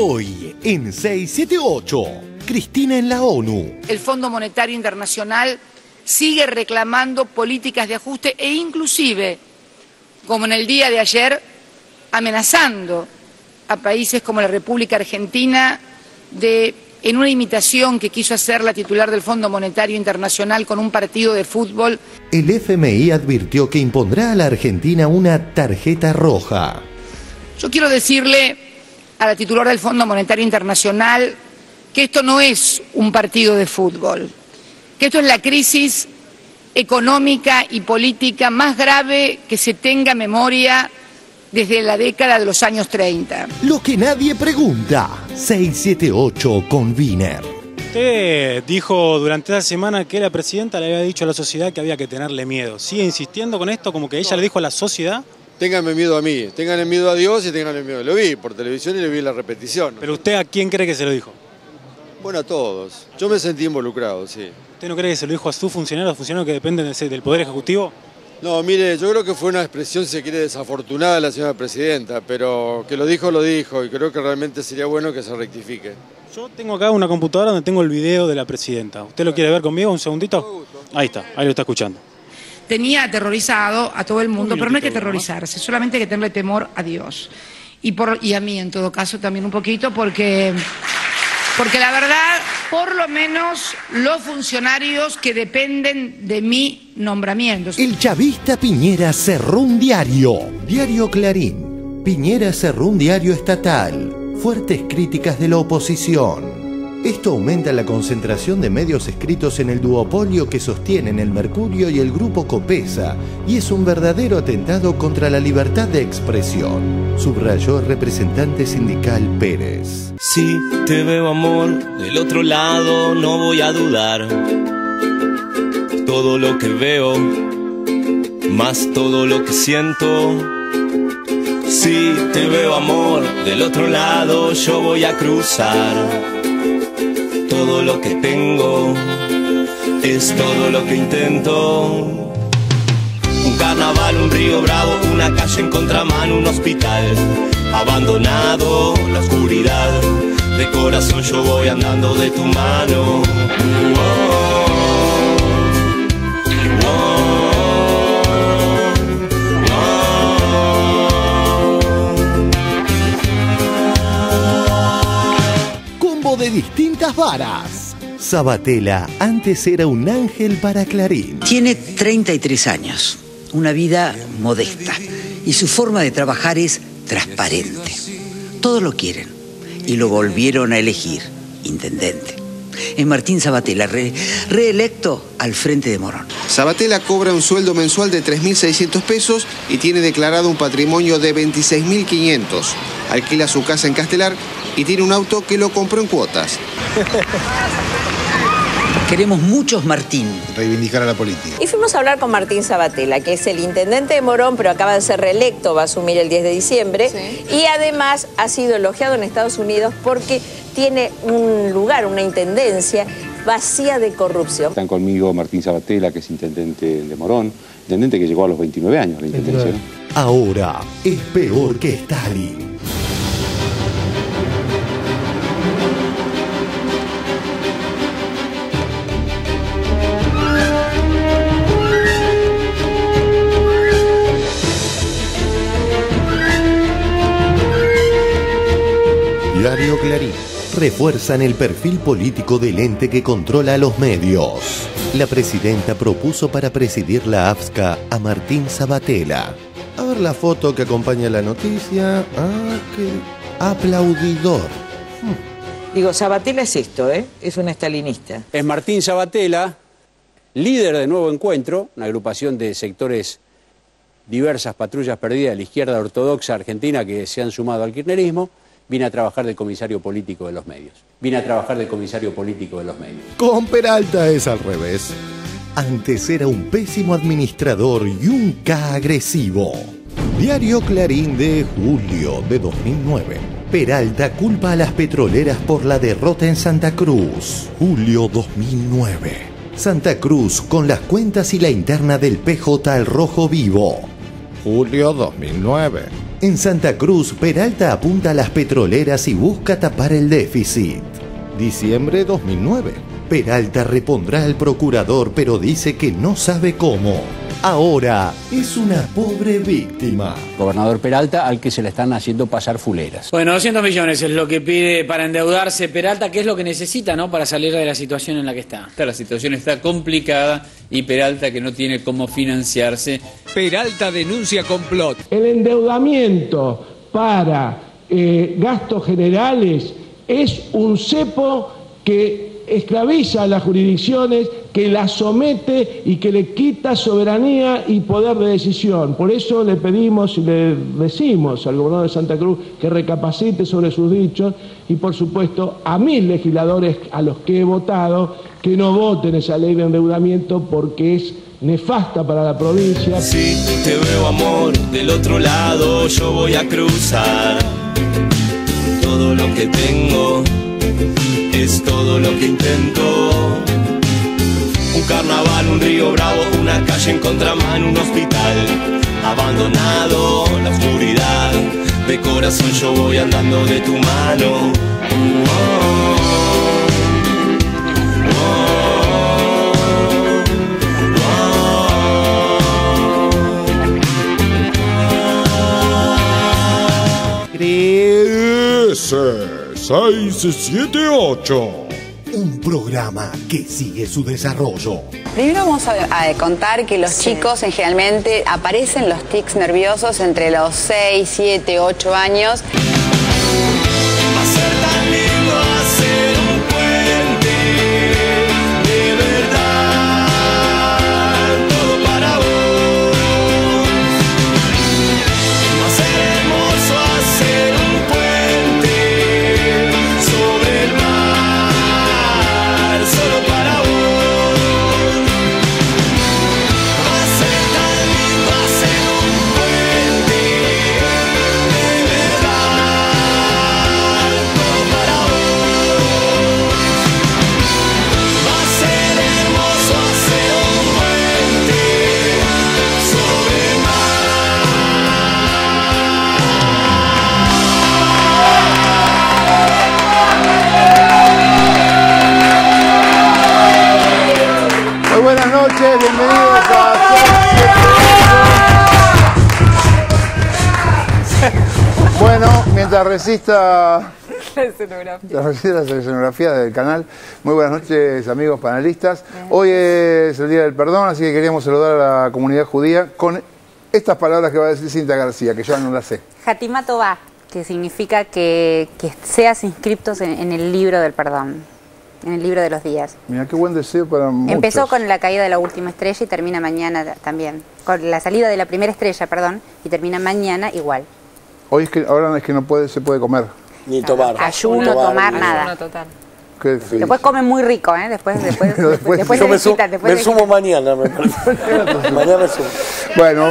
Hoy, en 678, Cristina en la ONU. El Fondo Monetario Internacional sigue reclamando políticas de ajuste e inclusive, como en el día de ayer, amenazando a países como la República Argentina en una imitación que quiso hacer la titular del Fondo Monetario Internacional con un partido de fútbol. El FMI advirtió que impondrá a la Argentina una tarjeta roja. Yo quiero decirle a la titular del Fondo Monetario Internacional que esto no es un partido de fútbol, que esto es la crisis económica y política más grave que se tenga memoria desde la década de los años 30. Lo que nadie pregunta. 678 con Wiener. Usted dijo durante esta semana que la presidenta le había dicho a la sociedad que había que tenerle miedo. ¿Sigue insistiendo con esto como que ella le dijo a la sociedad? Ténganme miedo a mí, ténganle miedo a Dios y ténganle miedo. Lo vi por televisión y le vi la repetición. ¿Pero usted a quién cree que se lo dijo? Bueno, a todos. Yo me sentí involucrado, sí. ¿Usted no cree que se lo dijo a sus funcionarios que dependen del Poder Ejecutivo? No, mire, yo creo que fue una expresión, si se quiere, desafortunada de la señora presidenta, pero que lo dijo y creo que realmente sería bueno que se rectifique. Yo tengo acá una computadora donde tengo el video de la presidenta. ¿Usted lo quiere ver conmigo un segundito? Ahí está, ahí lo está escuchando. Tenía aterrorizado a todo el mundo, pero no hay que aterrorizarse, solamente hay que tenerle temor a Dios. Y a mí, en todo caso, también un poquito, porque la verdad, por lo menos los funcionarios que dependen de mi nombramiento. El chavista Piñera cerró un diario. Diario Clarín. Piñera cerró un diario estatal. Fuertes críticas de la oposición. Esto aumenta la concentración de medios escritos en el duopolio que sostienen el Mercurio y el Grupo Copesa, y es un verdadero atentado contra la libertad de expresión, subrayó el representante sindical Pérez. Si te veo, amor, del otro lado no voy a dudar. Todo lo que veo, más todo lo que siento. Si te veo, amor, del otro lado yo voy a cruzar. Todo lo que tengo es todo lo que intento. Un carnaval, un río bravo, una calle en contramano, un hospital abandonado, la oscuridad. De corazón yo voy andando de tu mano. De distintas varas. Sabatella antes era un ángel para Clarín. Tiene 33 años, una vida modesta y su forma de trabajar es transparente. Todos lo quieren y lo volvieron a elegir intendente. Es Martín Sabatella, reelecto al frente de Morón. Sabatella cobra un sueldo mensual de 3.600 pesos y tiene declarado un patrimonio de 26.500. Alquila su casa en Castelar y tiene un auto que lo compró en cuotas. Queremos muchos Martín. Reivindicar a la política. Y fuimos a hablar con Martín Sabatella, que es el intendente de Morón, pero acaba de ser reelecto, va a asumir el 10 de diciembre. Sí. Y además ha sido elogiado en Estados Unidos porque tiene un lugar, una intendencia vacía de corrupción. Están conmigo Martín Sabatella, que es intendente de Morón, intendente que llegó a los 29 años la intendencia. Ahora es peor que Stalin. Diario Clarín. Refuerzan el perfil político del ente que controla a los medios. La presidenta propuso para presidir la AFSCA a Martín Sabatella. A ver la foto que acompaña la noticia. Ah, qué aplaudidor. Digo, Sabatella es esto, es un estalinista. Es Martín Sabatella, líder de Nuevo Encuentro, una agrupación de sectores diversas patrullas perdidas de la izquierda ortodoxa argentina que se han sumado al kirchnerismo. Vine a trabajar de comisario político de los medios. Con Peralta es al revés. Antes era un pésimo administrador y un K agresivo. Diario Clarín de julio de 2009. Peralta culpa a las petroleras por la derrota en Santa Cruz. Julio 2009. Santa Cruz con las cuentas y la interna del PJ al rojo vivo. Julio 2009. En Santa Cruz, Peralta apunta a las petroleras y busca tapar el déficit. Diciembre 2009. Peralta repondrá al procurador, pero dice que no sabe cómo. Ahora es una pobre víctima. Gobernador Peralta, al que se le están haciendo pasar fuleras. Bueno, 200 millones es lo que pide para endeudarse Peralta, que es lo que necesita, ¿no?, para salir de la situación en la que está. La situación está complicada y Peralta que no tiene cómo financiarse. Peralta denuncia complot. El endeudamiento para gastos generales es un cepo que esclaviza a las jurisdicciones, que las somete y que le quita soberanía y poder de decisión. Por eso le pedimos y le decimos al gobernador de Santa Cruz que recapacite sobre sus dichos y, por supuesto, a mis legisladores a los que he votado, que no voten esa ley de endeudamiento porque es nefasta para la provincia. Si te veo, amor, del otro lado yo voy a cruzar. Todo lo que tengo es todo lo que intento. Un carnaval, un río bravo, una calle en contramano, un hospital abandonado, la oscuridad. De corazón yo voy andando de tu mano. Crece 678. Un programa que sigue su desarrollo. Primero vamos a contar que los chicos generalmente aparecen los tics nerviosos entre los 6, 7, 8 años. Va a ser tan lindo hacer un puente, de verdad, todo para vos. Va a ser hermoso hacer un puente sobre el mar, solo para vos. Va a ser tan lindo hacer un puente, de verdad, todo para vos. Va a ser hermoso hacer un puente sobre el Muy buenas noches, bienvenidos a... Bueno, mientras resista la escenografía del canal, muy buenas noches, amigos panelistas. Hoy es el Día del Perdón, así que queríamos saludar a la comunidad judía con estas palabras que va a decir Cintia García, que yo no las sé. Hatimá Tová, que significa que seas inscriptos en el libro del perdón, en el libro de los días. Mira, qué buen deseo para muchos. Empezó con la caída de la última estrella y termina mañana también. Con la salida de la primera estrella, perdón, y termina mañana igual. Hoy es que, ahora es que no se puede comer. Ni tomar. Ayuno, tomar nada. Ayuno total. Qué feliz. Después comen muy rico, ¿eh? Después me sumo mañana, me parece. Mañana me sumo. Bueno,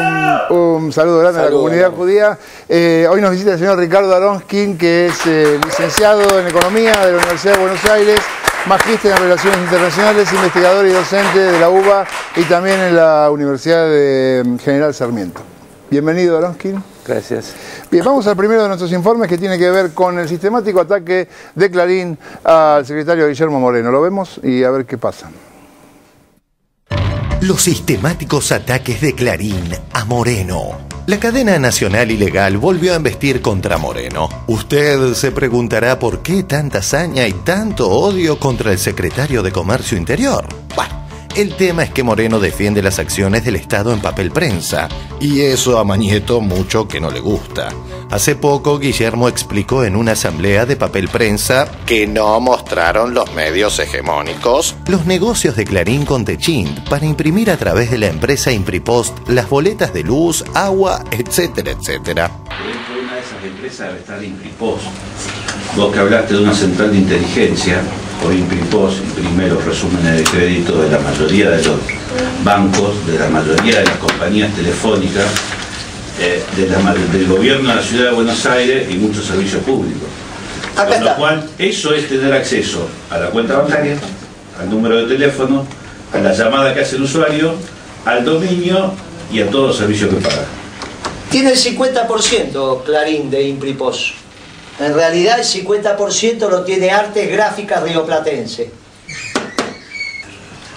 un saludo grande a la comunidad judía. Hoy nos visita el señor Ricardo Aronskin, que es licenciado en Economía de la Universidad de Buenos Aires, magíster en Relaciones Internacionales, investigador y docente de la UBA y también en la Universidad de General Sarmiento. Bienvenido, Aronskin. Gracias. Bien, vamos al primero de nuestros informes, que tiene que ver con el sistemático ataque de Clarín al secretario Guillermo Moreno. Lo vemos y a ver qué pasa. Los sistemáticos ataques de Clarín a Moreno. La cadena nacional ilegal volvió a embestir contra Moreno. Usted se preguntará por qué tanta hazaña y tanto odio contra el secretario de Comercio Interior. Bueno, el tema es que Moreno defiende las acciones del Estado en papel prensa, y eso a Mañeto mucho que no le gusta. Hace poco Guillermo explicó en una asamblea de papel prensa que no mostraron los medios hegemónicos los negocios de Clarín con Techint para imprimir a través de la empresa Impripost las boletas de luz, agua, etcétera, etcétera. Dentro de una de esas empresas debe estar Impripost. Vos que hablaste de una central de inteligencia, hoy Impripost imprime los resúmenes de crédito de la mayoría de los bancos, de la mayoría de las compañías telefónicas, del gobierno de la ciudad de Buenos Aires y muchos servicios públicos. Con lo cual, eso es tener acceso a la cuenta bancaria, al número de teléfono, a la llamada que hace el usuario, al dominio y a todos los servicios que paga. Tiene el 50% Clarín de Impripos. En realidad el 50% lo tiene Artes Gráficas Rioplatense.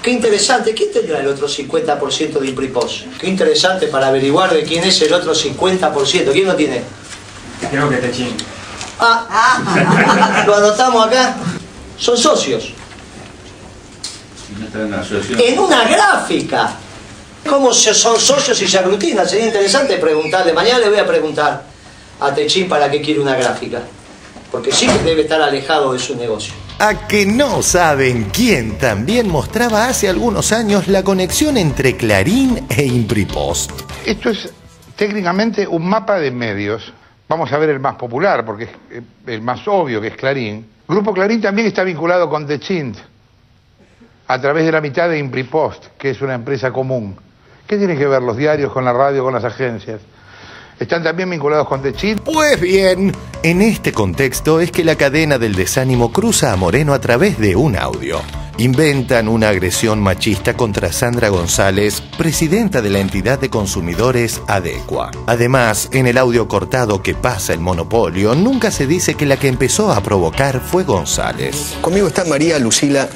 Qué interesante, ¿quién tendrá el otro 50% de Impripos? Qué interesante para averiguar de quién es el otro 50%. ¿Quién lo tiene? Creo que Techín. Lo anotamos acá. Son socios. En una gráfica. ¿Cómo son socios y se aglutinan? Sería interesante preguntarle. Mañana le voy a preguntar a Techín para qué quiere una gráfica. Porque sí que debe estar alejado de su negocio. ¿A que no saben quién también mostraba hace algunos años la conexión entre Clarín e Impripost? Esto es técnicamente un mapa de medios. Vamos a ver el más popular, porque es el más obvio, que es Clarín. Grupo Clarín también está vinculado con Techín, a través de la mitad de Impripost, que es una empresa común. ¿Qué tienen que ver los diarios con la radio, con las agencias? ¿Están también vinculados con Techín? Pues bien, en este contexto es que la cadena del desánimo cruza a Moreno a través de un audio. Inventan una agresión machista contra Sandra González, presidenta de la entidad de consumidores Adecua. Además, en el audio cortado que pasa el monopolio, nunca se dice que la que empezó a provocar fue González. Conmigo está María Lucila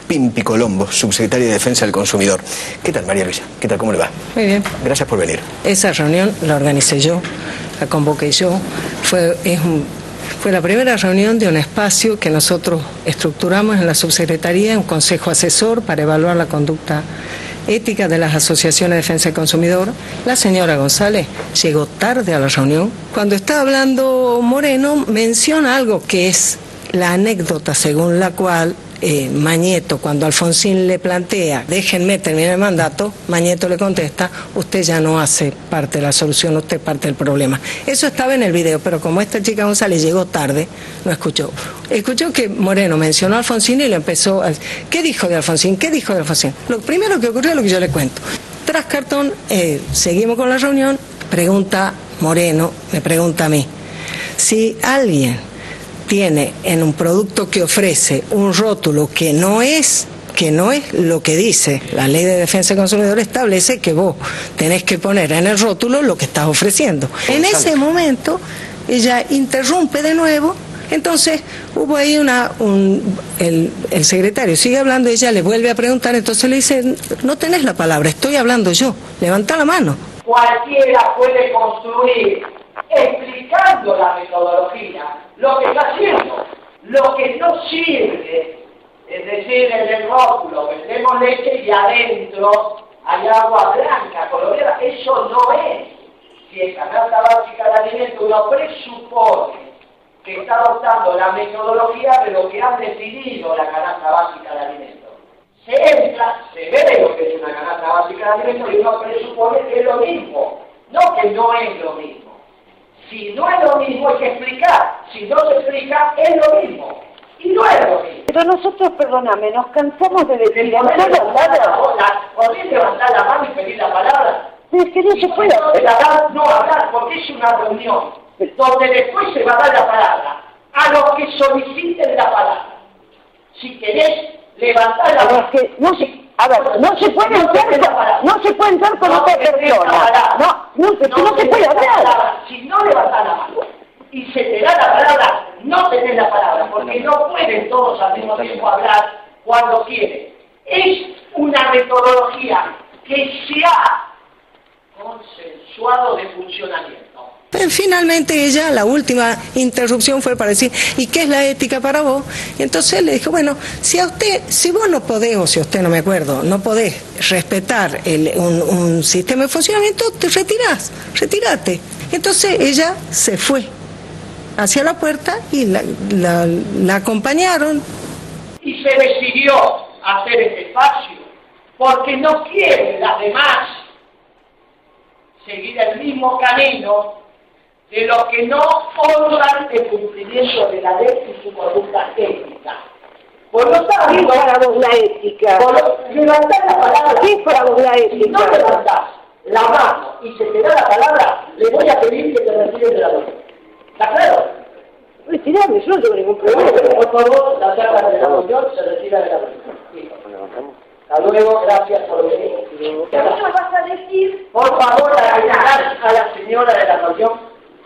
Pimpi Colombo, subsecretaria de Defensa del Consumidor. ¿Qué tal, María Luisa? ¿Qué tal? ¿Cómo le va? Muy bien. Gracias por venir. Esa reunión la organicé yo, la convoqué yo. Fue la primera reunión de un espacio que nosotros estructuramos en la subsecretaría, un consejo asesor para evaluar la conducta ética de las asociaciones de defensa del consumidor. La señora González llegó tarde a la reunión. Cuando está hablando Moreno, menciona algo que es la anécdota según la cual Mañeto, cuando Alfonsín le plantea déjenme terminar el mandato, Mañeto le contesta, usted ya no hace parte de la solución, usted es parte del problema. Eso estaba en el video, pero como esta chica González llegó tarde, no escuchó. Escuchó que Moreno mencionó a Alfonsín y le empezó a decir, ¿qué dijo de Alfonsín? ¿Qué dijo de Alfonsín? Lo primero que ocurrió es lo que yo le cuento. Tras cartón, seguimos con la reunión, pregunta Moreno, me pregunta a mí, si alguien tiene en un producto que ofrece un rótulo que no es lo que dice la Ley de Defensa del Consumidor, establece que vos tenés que poner en el rótulo lo que estás ofreciendo. En ese momento ella interrumpe de nuevo, entonces hubo ahí el secretario sigue hablando, ella le vuelve a preguntar, entonces le dice, no tenés la palabra, estoy hablando yo, levanta la mano. Cualquiera puede construir explicando la metodología, lo que está haciendo, lo que no sirve, es decir, en el rótulo vendemos leche y adentro hay agua blanca, colorida, eso no es. Si en canasta básica de alimentos uno presupone que está adoptando la metodología de lo que han definido la canasta básica de alimentos. Se entra, se ve lo que es una canasta básica de alimentos y uno presupone que es lo mismo, no que no es lo mismo. Si no es lo mismo hay que explicar, si no se explica es lo mismo, y no es lo mismo. Pero nosotros, perdóname, nos cansamos de decir... ¿Podés levantar la mano y pedir la palabra? Es que no se puede. No hablar, porque es una reunión, donde después se va a dar la palabra a los que soliciten la palabra. Si querés levantar la mano... no se puede entrar con otra persona. No se puede hablar. Si no levantás la mano y se te da la palabra, no tenés la palabra, porque no pueden todos al mismo tiempo hablar cuando quieren. Es una metodología que se ha consensuado de funcionamiento. Pero finalmente ella, la última interrupción fue para decir, ¿y qué es la ética para vos? Y entonces le dijo, bueno, si vos no podés, o si usted no me acuerdo, no podés respetar un sistema de funcionamiento, te retírate. Entonces ella se fue hacia la puerta y la acompañaron. Y se decidió hacer este espacio, porque no quieren las demás seguir el mismo camino de los que no honran el cumplimiento de la ley y su conducta ética. Por lo tanto, ¿qué es para vos la ética? Levantar la palabra. ¿Qué es para vos la ética? Si no levantás la mano y se te da la palabra, le voy a pedir que te retires de la ley. ¿Está claro? Retirame, yo no tengo ningún problema. Por favor, la charla de la reunión se retira de la ley. Hasta luego, gracias por venir. ¿Qué vas a decir? Por favor, ayudar a la señora de la reunión,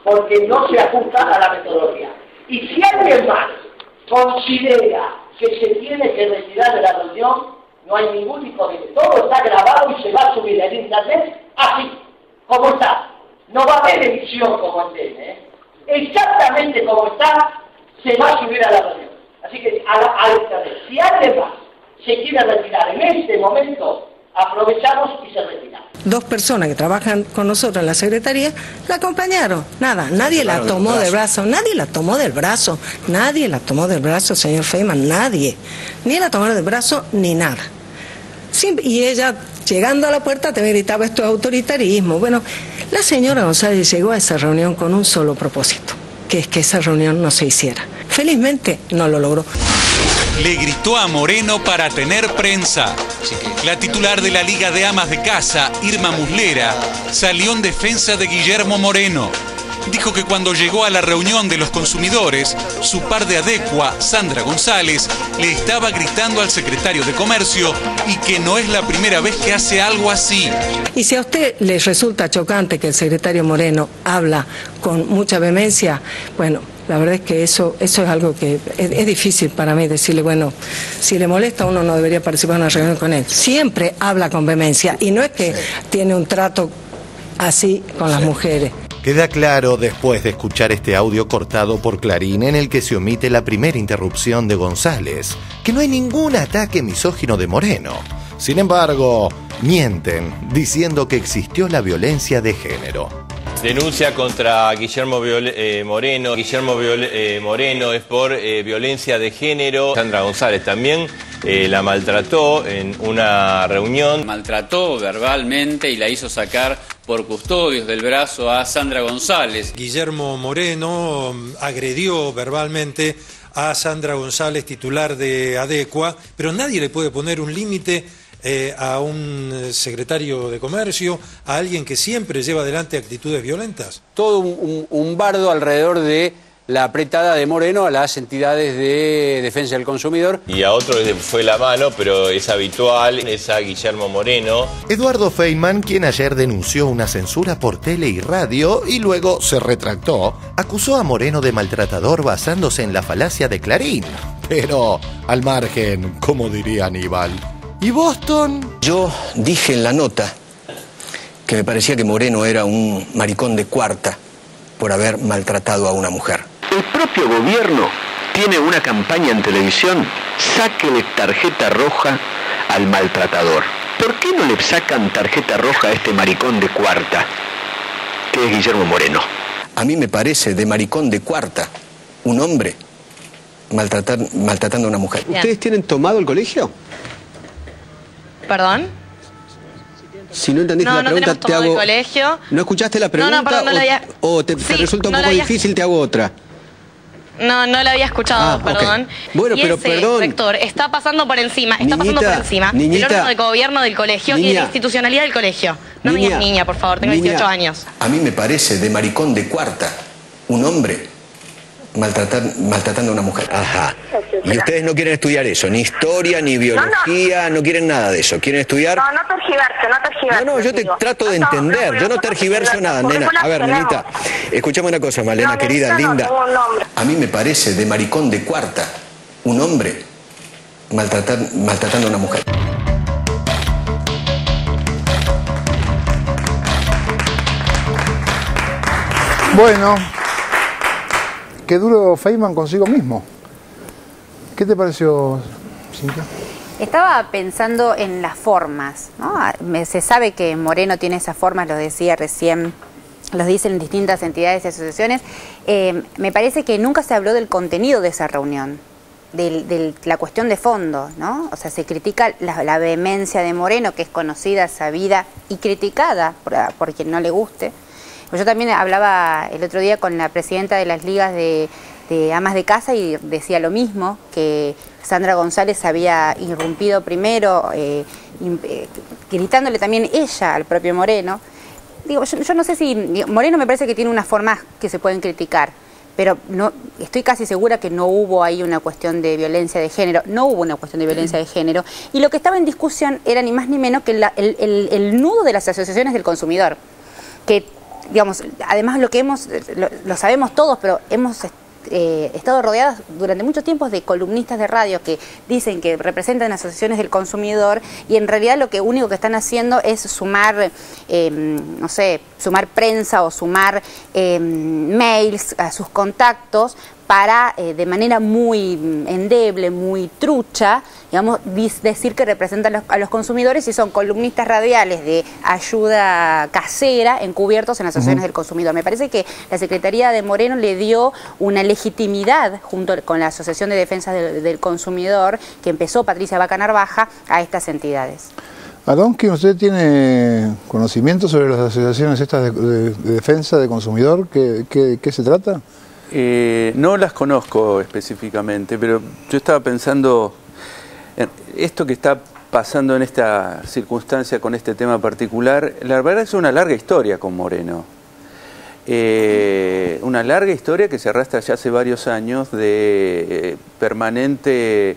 porque no se ajusta a la metodología. Y si alguien más considera que se tiene que retirar de la reunión, no hay ningún inconveniente. Todo está grabado y se va a subir en internet así, como está. No va a haber edición como en TN, ¿eh? Exactamente como está, se va a subir a la reunión. Así que a internet. Si alguien más se quiere retirar en este momento, aprovechamos y se retira. 2 personas que trabajan con nosotros en la secretaría la acompañaron. Nada, nadie la tomó del brazo, nadie la tomó del brazo, nadie la tomó del brazo, señor Feynman, nadie. Ni la tomaron del brazo ni nada. Y ella, llegando a la puerta, te gritaba: esto es autoritarismo. Bueno, la señora González llegó a esa reunión con un solo propósito, que es que esa reunión no se hiciera. Felizmente no lo logró. Le gritó a Moreno para tener prensa. La titular de la Liga de Amas de Casa, Irma Muslera, salió en defensa de Guillermo Moreno. Dijo que cuando llegó a la reunión de los consumidores, su par de Adecua, Sandra González, le estaba gritando al secretario de Comercio y que no es la primera vez que hace algo así. Y si a usted le resulta chocante que el secretario Moreno habla con mucha vehemencia, bueno, la verdad es que eso es algo que es difícil para mí decirle, bueno, si le molesta uno no debería participar en una reunión con él. Siempre habla con vehemencia y no es que tiene un trato así con las mujeres. Queda claro después de escuchar este audio cortado por Clarín en el que se omite la primera interrupción de González, que no hay ningún ataque misógino de Moreno. Sin embargo, mienten diciendo que existió la violencia de género. Denuncia contra Guillermo Moreno. Guillermo Moreno es por violencia de género. Sandra González también la maltrató en una reunión. Maltrató verbalmente y la hizo sacar por custodios del brazo a Sandra González. Guillermo Moreno agredió verbalmente a Sandra González, titular de Adecua, pero nadie le puede poner un límite a un secretario de Comercio, a alguien que siempre lleva adelante actitudes violentas. Todo un bardo alrededor de la apretada de Moreno a las entidades de defensa del consumidor. Y a otro fue la mano, pero es habitual, es a Guillermo Moreno. Eduardo Feynman, quien ayer denunció una censura por tele y radio y luego se retractó, acusó a Moreno de maltratador basándose en la falacia de Clarín. Pero al margen, como diría Aníbal. ¿Y Boston? Yo dije en la nota que me parecía que Moreno era un maricón de cuarta por haber maltratado a una mujer. El propio gobierno tiene una campaña en televisión: sáquele tarjeta roja al maltratador. ¿Por qué no le sacan tarjeta roja a este maricón de cuarta, que es Guillermo Moreno? A mí me parece de maricón de cuarta un hombre maltratando a una mujer. Bien. ¿Ustedes tienen tomado el colegio? ¿Perdón? Si no entendiste la pregunta, te hago... el colegio. ¿No escuchaste la pregunta? No, perdón, no la había... ¿O te resulta un poco difícil, te hago otra? No la había escuchado, perdón. Okay. Bueno, y pero ese perdón. rector está pasando por encima, del niñita, órgano de gobierno del colegio y de la institucionalidad del colegio. No me digas niña, por favor, tengo 18 años. A mí me parece de maricón de cuarta un hombre maltratando a una mujer. Ajá. Y ustedes no quieren estudiar eso, ni historia, ni biología, no quieren nada de eso. ¿Quieren estudiar? No tergiverso. No, yo te trato de entender, yo no tergiverso nada, nena. A ver, nenita, escuchame una cosa, Malena, querida, linda. A mí me parece de maricón de cuarta un hombre maltratando a una mujer. Bueno, qué duro Feynman consigo mismo. ¿Qué te pareció, Cintia? Estaba pensando en las formas, ¿no? Se sabe que Moreno tiene esas formas, lo decía recién, los dicen distintas entidades y asociaciones. Me parece que nunca se habló del contenido de esa reunión, de la cuestión de fondo, ¿no? O sea, se critica la vehemencia de Moreno, que es conocida, sabida y criticada por quien no le guste. Pues yo también hablaba el otro día con la presidenta de las ligas de amas de casa y decía lo mismo, que Sandra González había irrumpido primero, gritándole también ella al propio Moreno. Digo, yo no sé si... Moreno me parece que tiene unas formas que se pueden criticar, pero no, estoy casi segura que no hubo ahí una cuestión de violencia de género, no hubo una cuestión de violencia de género, y lo que estaba en discusión era ni más ni menos que el nudo de las asociaciones del consumidor, que, digamos, además lo sabemos todos, pero hemos estado rodeadas durante mucho tiempo de columnistas de radio que dicen que representan asociaciones del consumidor y en realidad lo único que están haciendo es sumar, no sé, sumar prensa o sumar mails a sus contactos para, de manera muy endeble, muy trucha, digamos, decir que representan a los consumidores y son columnistas radiales de ayuda casera encubiertos en las asociaciones del consumidor. Me parece que la Secretaría de Moreno le dio una legitimidad, junto con la Asociación de Defensa del Consumidor, que empezó Patricia Vaca Narvaja, a estas entidades. Aronskin, ¿usted tiene conocimiento sobre las asociaciones estas de defensa del consumidor? ¿Qué se trata? No las conozco específicamente, pero yo estaba pensando, esto que está pasando en esta circunstancia con este tema particular, la verdad es una larga historia con Moreno. Una larga historia que se arrastra ya hace varios años de permanente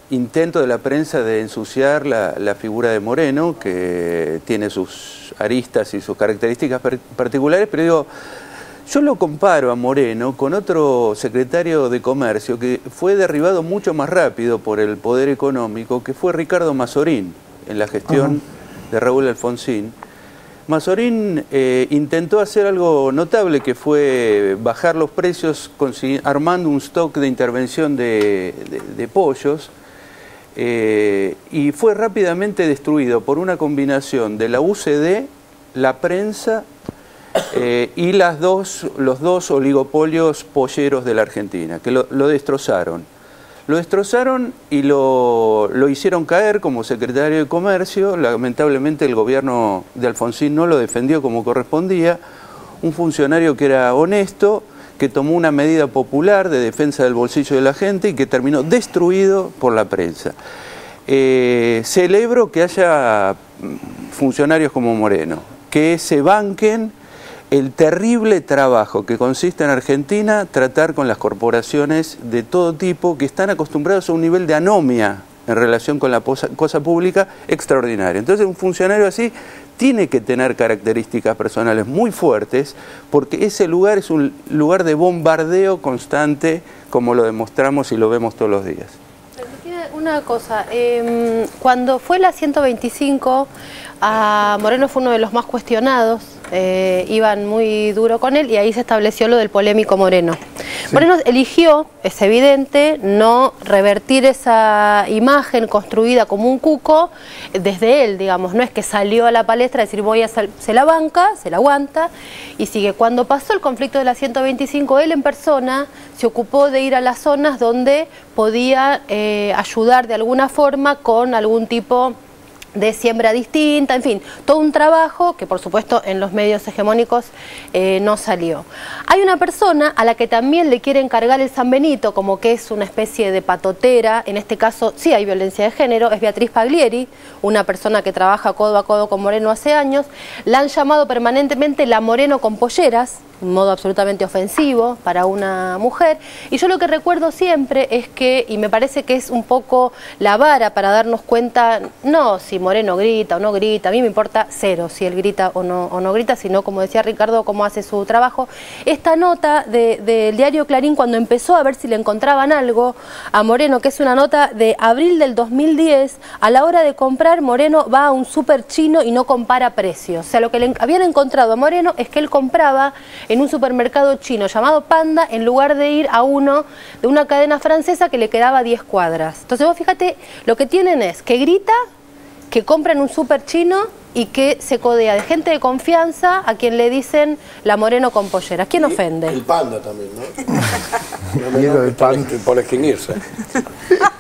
intento de la prensa de ensuciar la figura de Moreno, que tiene sus aristas y sus características particulares, pero digo, yo lo comparo a Moreno con otro secretario de Comercio que fue derribado mucho más rápido por el poder económico, que fue Ricardo Mazzorín, en la gestión de Raúl Alfonsín. Mazzorín intentó hacer algo notable, que fue bajar los precios armando un stock de intervención de pollos, y fue rápidamente destruido por una combinación de la UCD, la prensa y los dos oligopolios polleros de la Argentina, que lo destrozaron. Lo destrozaron y lo hicieron caer como secretario de Comercio. Lamentablemente el gobierno de Alfonsín no lo defendió como correspondía. Un funcionario que era honesto, que tomó una medida popular de defensa del bolsillo de la gente y que terminó destruido por la prensa. Celebro que haya funcionarios como Moreno, que se banquen el terrible trabajo que consiste en Argentina tratar con las corporaciones de todo tipo que están acostumbrados a un nivel de anomia en relación con la cosa pública extraordinaria. Entonces un funcionario así tiene que tener características personales muy fuertes, porque ese lugar es un lugar de bombardeo constante, como lo demostramos y lo vemos todos los días. Una cosa, cuando fue la 125, a Moreno fue uno de los más cuestionados, iban muy duro con él y ahí se estableció lo del polémico Moreno. Sí. Moreno eligió, es evidente, no revertir esa imagen construida como un cuco desde él, digamos, no es que salió a la palestra a decir se la banca, se la aguanta y sigue. Cuando pasó el conflicto de la 125, él en persona se ocupó de ir a las zonas donde podía ayudar de alguna forma con algún tipo de siembra distinta, en fin, todo un trabajo que por supuesto en los medios hegemónicos no salió. Hay una persona a la que también le quiere encargar el San Benito, como que es una especie de patotera, en este caso sí hay violencia de género, es Beatriz Paglieri, una persona que trabaja codo a codo con Moreno hace años, la han llamado permanentemente la Moreno con polleras, un modo absolutamente ofensivo para una mujer, y yo lo que recuerdo siempre es que, y me parece que es un poco la vara para darnos cuenta, no si Moreno grita o no grita, a mí me importa cero si él grita o no grita, sino como decía Ricardo, cómo hace su trabajo. Esta nota del diario Clarín, cuando empezó a ver si le encontraban algo a Moreno, que es una nota de abril del 2010, a la hora de comprar, Moreno va a un súper chino y no compara precios. O sea, lo que le habían encontrado a Moreno es que él compraba en un supermercado chino llamado Panda en lugar de ir a uno de una cadena francesa que le quedaba a 10 cuadras. Entonces vos fíjate, lo que tienen es que grita, que compra en un súper chino y que se codea de gente de confianza a quien le dicen la Moreno con polleras. ¿Quién ofende? El Panda también, ¿no? Por extinguirse.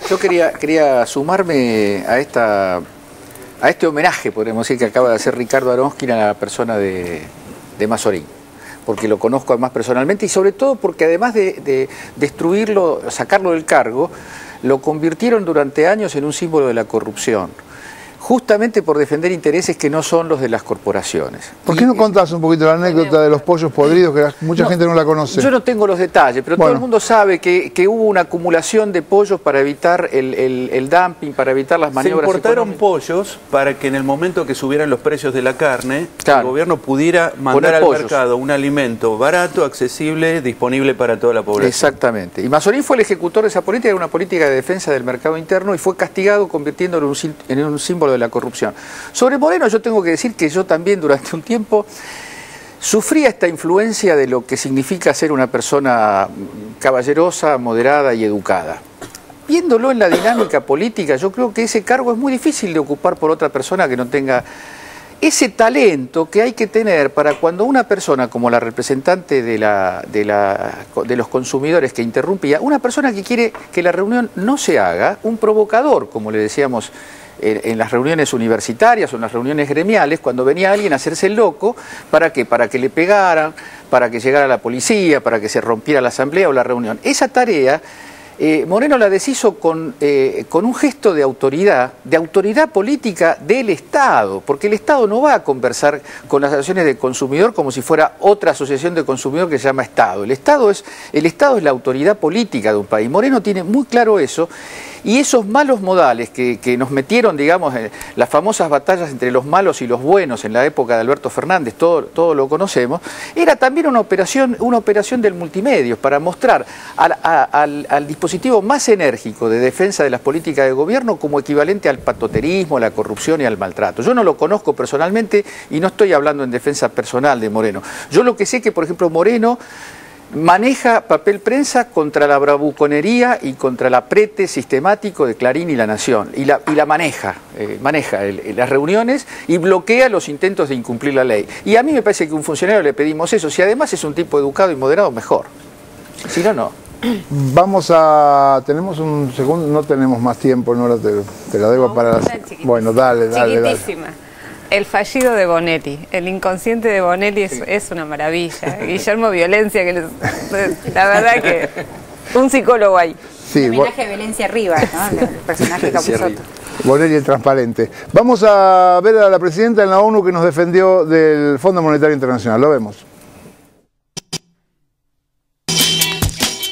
Yo quería sumarme a este homenaje, podríamos decir, que acaba de hacer Ricardo Aronskin a la persona de Mazzorín, porque lo conozco además personalmente y sobre todo porque además de destruirlo, sacarlo del cargo, lo convirtieron durante años en un símbolo de la corrupción. justamente por defender intereses que no son los de las corporaciones. ¿Por qué no contás un poquito la anécdota de los pollos podridos, que mucha gente no la conoce? Yo no tengo los detalles, pero todo el mundo sabe que hubo una acumulación de pollos para evitar el dumping, para evitar las maniobras. Se importaron pollos para que en el momento que subieran los precios de la carne, el gobierno pudiera mandar al mercado un alimento barato, accesible, disponible para toda la población. Exactamente. Y Mazorín fue el ejecutor de esa política, era una política de defensa del mercado interno y fue castigado convirtiéndolo en un símbolo de la corrupción. Sobre Moreno yo tengo que decir que yo también durante un tiempo sufría esta influencia de lo que significa ser una persona caballerosa, moderada y educada. Viéndolo en la dinámica política, yo creo que ese cargo es muy difícil de ocupar por otra persona que no tenga ese talento que hay que tener para cuando una persona como la representante de los consumidores que interrumpía, una persona que quiere que la reunión no se haga, un provocador, como le decíamos en las reuniones universitarias o en las reuniones gremiales, cuando venía alguien a hacerse el loco, ¿para qué? Para que le pegaran, para que llegara la policía, para que se rompiera la asamblea o la reunión. Esa tarea Moreno la deshizo con un gesto de autoridad política del Estado, porque el Estado no va a conversar con las asociaciones de consumidor como si fuera otra asociación de consumidor que se llama Estado. El Estado es la autoridad política de un país. Moreno tiene muy claro eso, y esos malos modales que nos metieron, digamos, en las famosas batallas entre los malos y los buenos en la época de Alberto Fernández, todo lo conocemos, era también una operación del multimedios para mostrar al dispositivo más enérgico de defensa de las políticas de gobierno como equivalente al patoterismo, a la corrupción y al maltrato. Yo no lo conozco personalmente y no estoy hablando en defensa personal de Moreno. Yo lo que sé que, por ejemplo, Moreno maneja papel prensa contra la bravuconería y contra el aprete sistemático de Clarín y La Nación. Y la maneja las reuniones y bloquea los intentos de incumplir la ley. Y a mí me parece que a un funcionario le pedimos eso. Si además es un tipo educado y moderado, mejor. Si no, no. Tenemos un segundo, no tenemos más tiempo, Nora, te la debo para las... Bueno, dale. Chiquitísima. El fallido de Bonelli, el inconsciente de Bonelli es una maravilla. Guillermo Violencia, que la verdad que un psicólogo ahí. Sí, el homenaje a Violencia Rivas, ¿no? El personaje Capusotto. Bonelli el transparente. Vamos a ver a la presidenta en la ONU que nos defendió del Fondo Monetario Internacional. Lo vemos.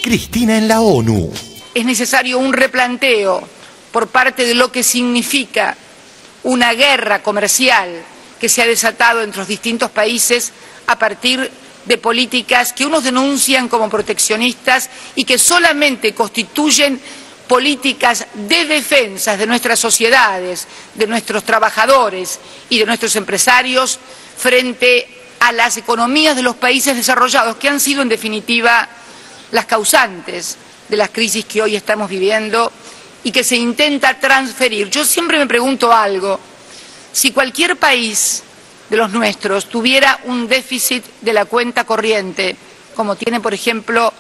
Cristina en la ONU. Es necesario un replanteo por parte de lo que significa una guerra comercial que se ha desatado entre los distintos países a partir de políticas que unos denuncian como proteccionistas y que solamente constituyen políticas de defensa de nuestras sociedades, de nuestros trabajadores y de nuestros empresarios frente a las economías de los países desarrollados, que han sido en definitiva las causantes de las crisis que hoy estamos viviendo y que se intenta transferir. Yo siempre me pregunto algo: si cualquier país de los nuestros tuviera un déficit de la cuenta corriente, como tiene por ejemplo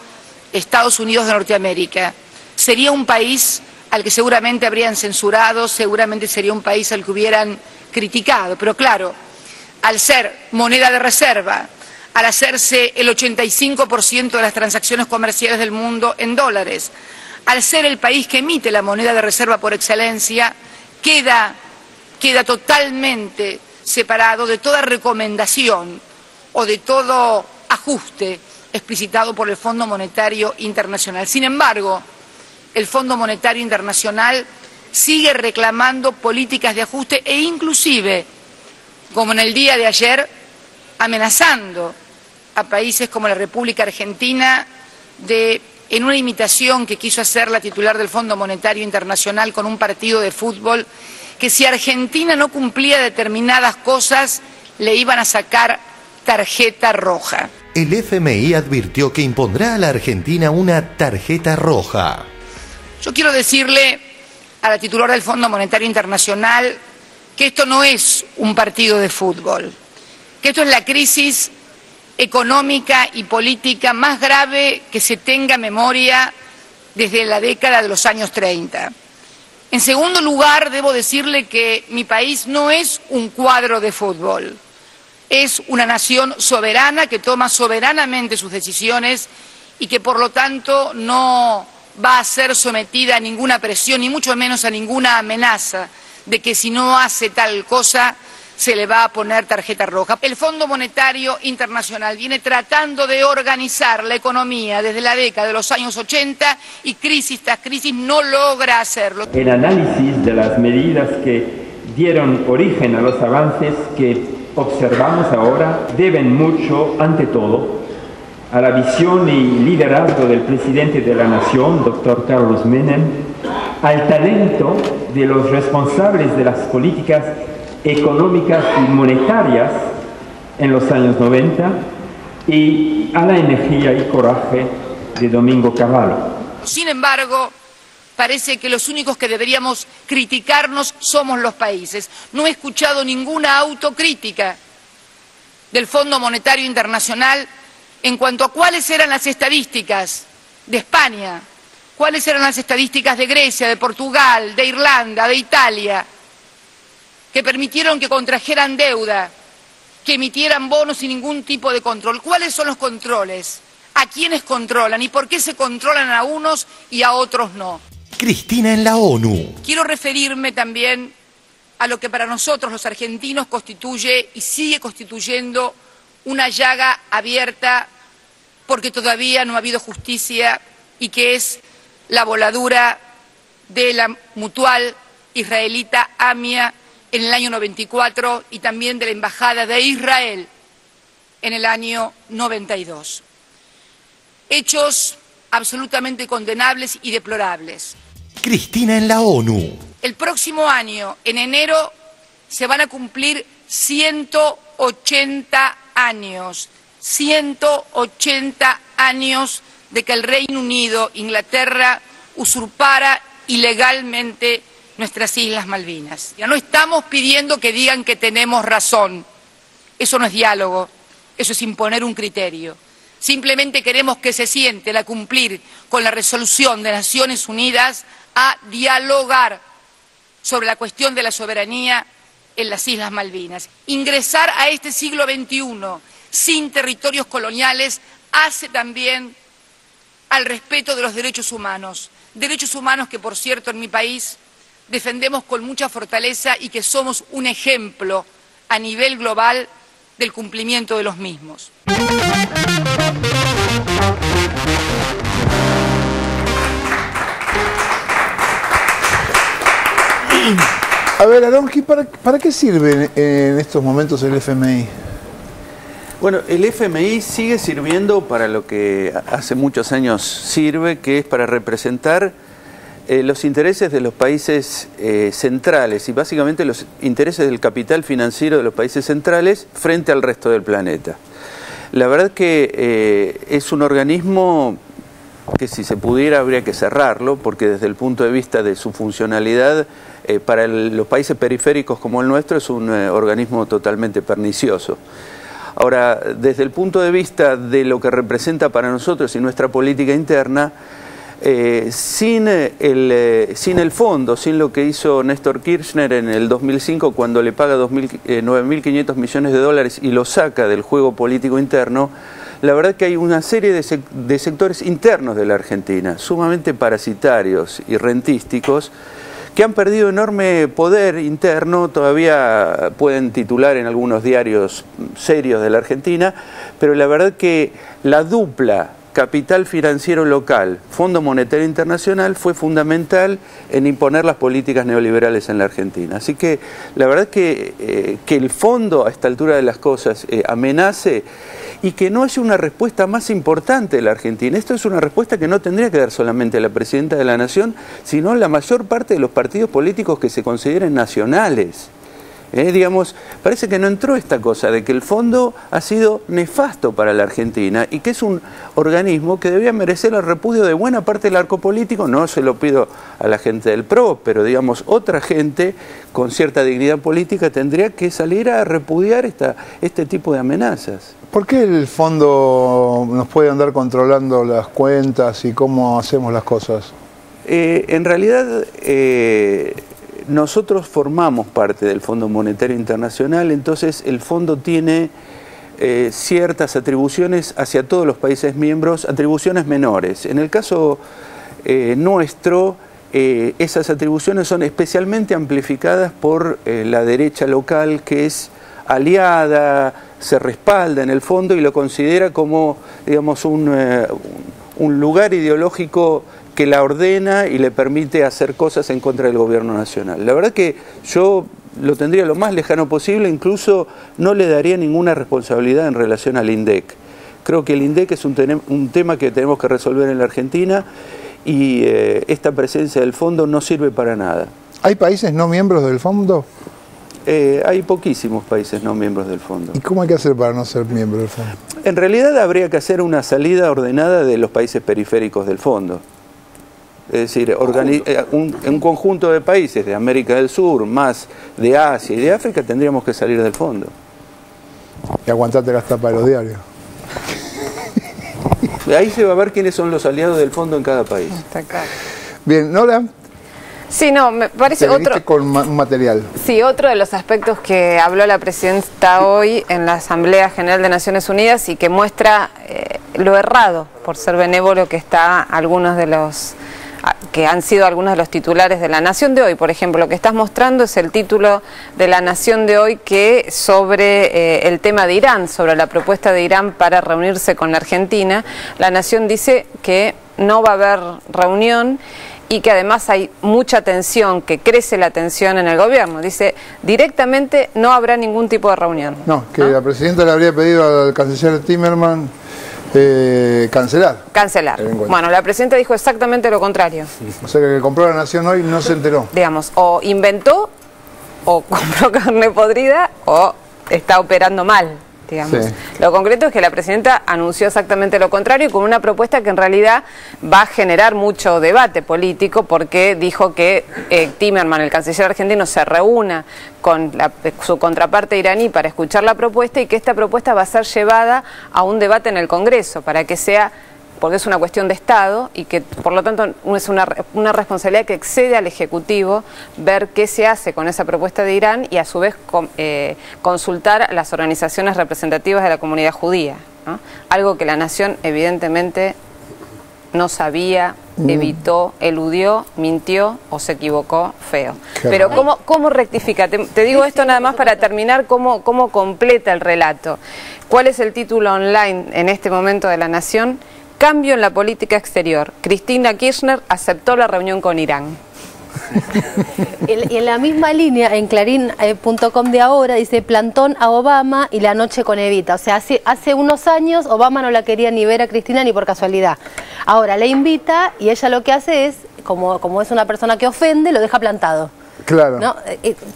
Estados Unidos de Norteamérica, sería un país al que seguramente habrían censurado, seguramente sería un país al que hubieran criticado, pero claro, al ser moneda de reserva, al hacerse el 85% de las transacciones comerciales del mundo en dólares, al ser el país que emite la moneda de reserva por excelencia, queda totalmente separado de toda recomendación o de todo ajuste explicitado por el Fondo Monetario Internacional. Sin embargo, el Fondo Monetario Internacional sigue reclamando políticas de ajuste e inclusive, como en el día de ayer, amenazando a países como la República Argentina en una imitación que quiso hacer la titular del Fondo Monetario Internacional con un partido de fútbol, que si Argentina no cumplía determinadas cosas, le iban a sacar tarjeta roja. El FMI advirtió que impondrá a la Argentina una tarjeta roja. Yo quiero decirle a la titular del Fondo Monetario Internacional que esto no es un partido de fútbol, que esto es la crisis económica y política más grave que se tenga memoria desde la década de los años 30. En segundo lugar, debo decirle que mi país no es un cuadro de fútbol, es una nación soberana que toma soberanamente sus decisiones y que por lo tanto no va a ser sometida a ninguna presión, ni mucho menos a ninguna amenaza de que si no hace tal cosa se le va a poner tarjeta roja. El Fondo Monetario Internacional viene tratando de organizar la economía desde la década de los años 80 y crisis tras crisis no logra hacerlo. El análisis de las medidas que dieron origen a los avances que observamos ahora deben mucho, ante todo, a la visión y liderazgo del presidente de la Nación, doctor Carlos Menem, al talento de los responsables de las políticas económicas y monetarias en los años 90 y a la energía y coraje de Domingo Cavallo. Sin embargo, parece que los únicos que deberíamos criticarnos somos los países. No he escuchado ninguna autocrítica del Fondo Monetario Internacional en cuanto a cuáles eran las estadísticas de España, cuáles eran las estadísticas de Grecia, de Portugal, de Irlanda, de Italia, que permitieron que contrajeran deuda, que emitieran bonos sin ningún tipo de control. ¿Cuáles son los controles? ¿A quiénes controlan? ¿Y por qué se controlan a unos y a otros no? Cristina en la ONU. Quiero referirme también a lo que para nosotros los argentinos constituye y sigue constituyendo una llaga abierta porque todavía no ha habido justicia y que es la voladura de la mutual israelita AMIA en el año 94 y también de la Embajada de Israel en el año 92. Hechos absolutamente condenables y deplorables. Cristina en la ONU. El próximo año, en enero, se van a cumplir 180 años. 180 años de que el Reino Unido, Inglaterra, usurpara ilegalmente nuestras Islas Malvinas. Ya no estamos pidiendo que digan que tenemos razón. Eso no es diálogo, eso es imponer un criterio. Simplemente queremos que se sienten a cumplir con la resolución de Naciones Unidas a dialogar sobre la cuestión de la soberanía en las Islas Malvinas. Ingresar a este siglo XXI sin territorios coloniales hace también al respeto de los derechos humanos que, por cierto, en mi país defendemos con mucha fortaleza y que somos un ejemplo a nivel global del cumplimiento de los mismos. A ver, Aronsky, ¿para qué sirve en estos momentos el FMI? Bueno, el FMI sigue sirviendo para lo que hace muchos años sirve, que es para representar los intereses de los países centrales y básicamente los intereses del capital financiero de los países centrales frente al resto del planeta. La verdad que es un organismo que si se pudiera habría que cerrarlo, porque desde el punto de vista de su funcionalidad, para los países periféricos como el nuestro es un organismo totalmente pernicioso. Ahora, desde el punto de vista de lo que representa para nosotros y nuestra política interna, sin el fondo, sin lo que hizo Néstor Kirchner en el 2005 cuando le paga 9.500 millones de dólares y lo saca del juego político interno, la verdad que hay una serie de sectores internos de la Argentina, sumamente parasitarios y rentísticos, que han perdido enorme poder interno, todavía pueden titular en algunos diarios serios de la Argentina, pero la verdad que la dupla capital financiero local, Fondo Monetario Internacional, fue fundamental en imponer las políticas neoliberales en la Argentina. Así que la verdad que el fondo a esta altura de las cosas amenace y que no haya una respuesta más importante de la Argentina. Esto es una respuesta que no tendría que dar solamente la Presidenta de la Nación, sino la mayor parte de los partidos políticos que se consideren nacionales. Digamos, parece que no entró esta cosa de que el fondo ha sido nefasto para la Argentina y que es un organismo que debía merecer el repudio de buena parte del arco político. No se lo pido a la gente del PRO, pero digamos, otra gente con cierta dignidad política tendría que salir a repudiar este tipo de amenazas. ¿Por qué el fondo nos puede andar controlando las cuentas y cómo hacemos las cosas? En realidad, nosotros formamos parte del Fondo Monetario Internacional, entonces el fondo tiene ciertas atribuciones hacia todos los países miembros, atribuciones menores. En el caso nuestro, esas atribuciones son especialmente amplificadas por la derecha local, que es aliada, se respalda en el fondo y lo considera como, digamos, un lugar ideológico que la ordena y le permite hacer cosas en contra del gobierno nacional. La verdad que yo lo tendría lo más lejano posible, incluso no le daría ninguna responsabilidad en relación al INDEC. Creo que el INDEC es un tema que tenemos que resolver en la Argentina y esta presencia del fondo no sirve para nada. ¿Hay países no miembros del fondo? Hay poquísimos países no miembros del fondo. ¿Y cómo hay que hacer para no ser miembro del fondo? En realidad habría que hacer una salida ordenada de los países periféricos del fondo. Es decir, un conjunto de países de América del Sur, más de Asia y de África, tendríamos que salir del fondo. Y aguantate las tapas de los diarios. Ahí se va a ver quiénes son los aliados del fondo en cada país. Está claro. Bien, Nora. Sí, no, me parece otro... con material. Sí, otro de los aspectos que habló la presidenta hoy en la Asamblea General de Naciones Unidas y que muestra lo errado, por ser benévolo, que está algunos de los... que han sido algunos de los titulares de La Nación de hoy. Por ejemplo, lo que estás mostrando es el título de La Nación de hoy que sobre el tema de Irán, sobre la propuesta de Irán para reunirse con la Argentina. La Nación dice que no va a haber reunión y que además hay mucha tensión, que crece la tensión en el gobierno. Dice, directamente no habrá ningún tipo de reunión. No, que la presidenta le habría pedido al canciller Timerman cancelar. Bueno, la presidenta dijo exactamente lo contrario. O sea que el que compró La Nación hoy no se enteró. Digamos, o inventó, o compró carne podrida, o está operando mal, digamos. Sí. Lo concreto es que la presidenta anunció exactamente lo contrario y con una propuesta que en realidad va a generar mucho debate político, porque dijo que Timerman, el canciller argentino, se reúna con su contraparte iraní para escuchar la propuesta y que esta propuesta va a ser llevada a un debate en el Congreso para que sea, porque es una cuestión de Estado y que por lo tanto es una responsabilidad que excede al Ejecutivo ver qué se hace con esa propuesta de Irán y a su vez consultar a las organizaciones representativas de la comunidad judía, ¿no? Algo que La Nación evidentemente no sabía, evitó, eludió, mintió o se equivocó feo. Pero ¿cómo rectifica? Te digo esto nada más para terminar, cómo completa el relato. ¿Cuál es el título online en este momento de La Nación? Cambio en la política exterior. Cristina Kirchner aceptó la reunión con Irán. Y en la misma línea, en clarín.com de ahora, dice plantón a Obama y la noche con Evita. O sea, hace unos años Obama no la quería ni ver a Cristina ni por casualidad. Ahora la invita y ella lo que hace es, como es una persona que ofende, lo deja plantado. Claro. ¿No?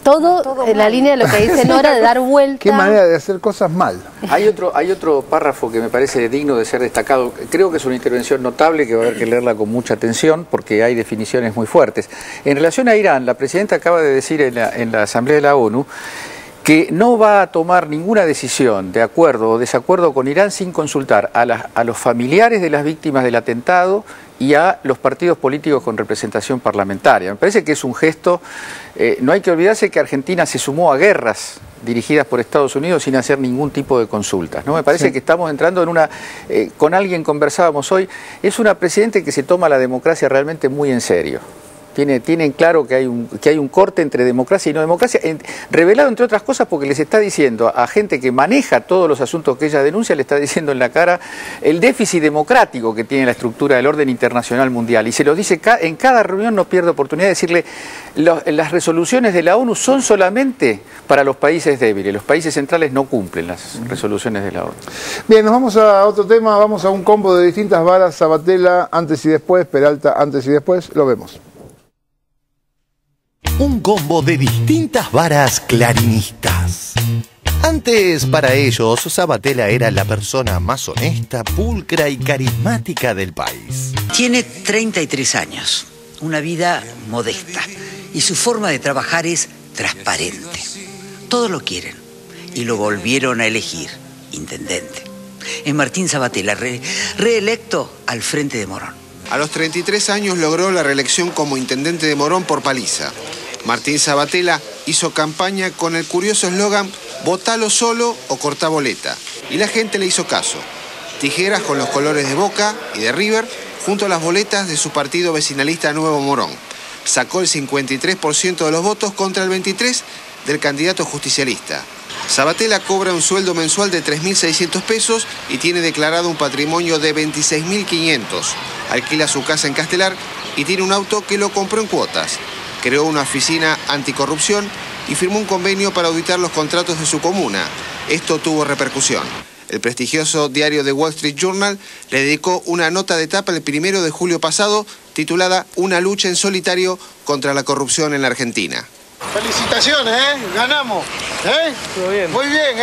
Todo en la línea de lo que dice Nora, de dar vuelta. Qué manera de hacer cosas mal. Hay otro párrafo que me parece digno de ser destacado. Creo que es una intervención notable que va a haber que leerla con mucha atención porque hay definiciones muy fuertes. En relación a Irán, la presidenta acaba de decir en la Asamblea de la ONU que no va a tomar ninguna decisión de acuerdo o desacuerdo con Irán sin consultar a los familiares de las víctimas del atentado y a los partidos políticos con representación parlamentaria. Me parece que es un gesto, no hay que olvidarse que Argentina se sumó a guerras dirigidas por Estados Unidos sin hacer ningún tipo de consultas, ¿no? Me parece que estamos entrando en una, con alguien conversábamos hoy, es una presidenta que se toma la democracia realmente muy en serio. Tienen claro que hay un corte entre democracia y no democracia, revelado entre otras cosas porque les está diciendo a gente que maneja todos los asuntos que ella denuncia, le está diciendo en la cara el déficit democrático que tiene la estructura del orden internacional mundial. Y se lo dice en cada reunión, no pierde oportunidad de decirle, las resoluciones de la ONU son solamente para los países débiles, los países centrales no cumplen las resoluciones de la ONU. Bien, nos vamos a otro tema, vamos a un combo de distintas varas, Sabatella antes y después, Peralta antes y después, lo vemos. Un combo de distintas varas clarinistas. Antes, para ellos, Sabatella era la persona más honesta, pulcra y carismática del país. Tiene 33 años, una vida modesta, y su forma de trabajar es transparente. Todos lo quieren, y lo volvieron a elegir intendente. Es Martín Sabatella, reelecto al frente de Morón. A los 33 años logró la reelección como intendente de Morón por paliza. Martín Sabatella hizo campaña con el curioso eslogan «Votalo solo o cortá boleta». Y la gente le hizo caso. Tijeras con los colores de Boca y de River junto a las boletas de su partido vecinalista Nuevo Morón. sacó el 53% de los votos contra el 23% del candidato justicialista. Sabatella cobra un sueldo mensual de 3.600 pesos y tiene declarado un patrimonio de 26.500. Alquila su casa en Castelar y tiene un auto que lo compró en cuotas. Creó una oficina anticorrupción y firmó un convenio para auditar los contratos de su comuna. Esto tuvo repercusión. El prestigioso diario The Wall Street Journal le dedicó una nota de tapa el 1 de julio pasado titulada Una lucha en solitario contra la corrupción en la Argentina. Felicitaciones, ganamos, Todo bien. Muy bien,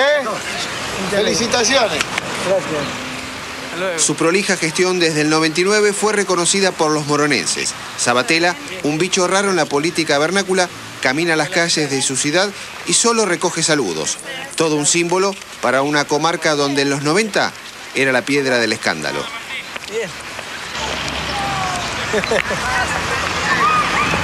Felicitaciones. Gracias. Su prolija gestión desde el 99 fue reconocida por los moronenses. Sabatella, un bicho raro en la política vernácula, camina a las calles de su ciudad y solo recoge saludos. Todo un símbolo para una comarca donde en los 90 era la piedra del escándalo. Bien.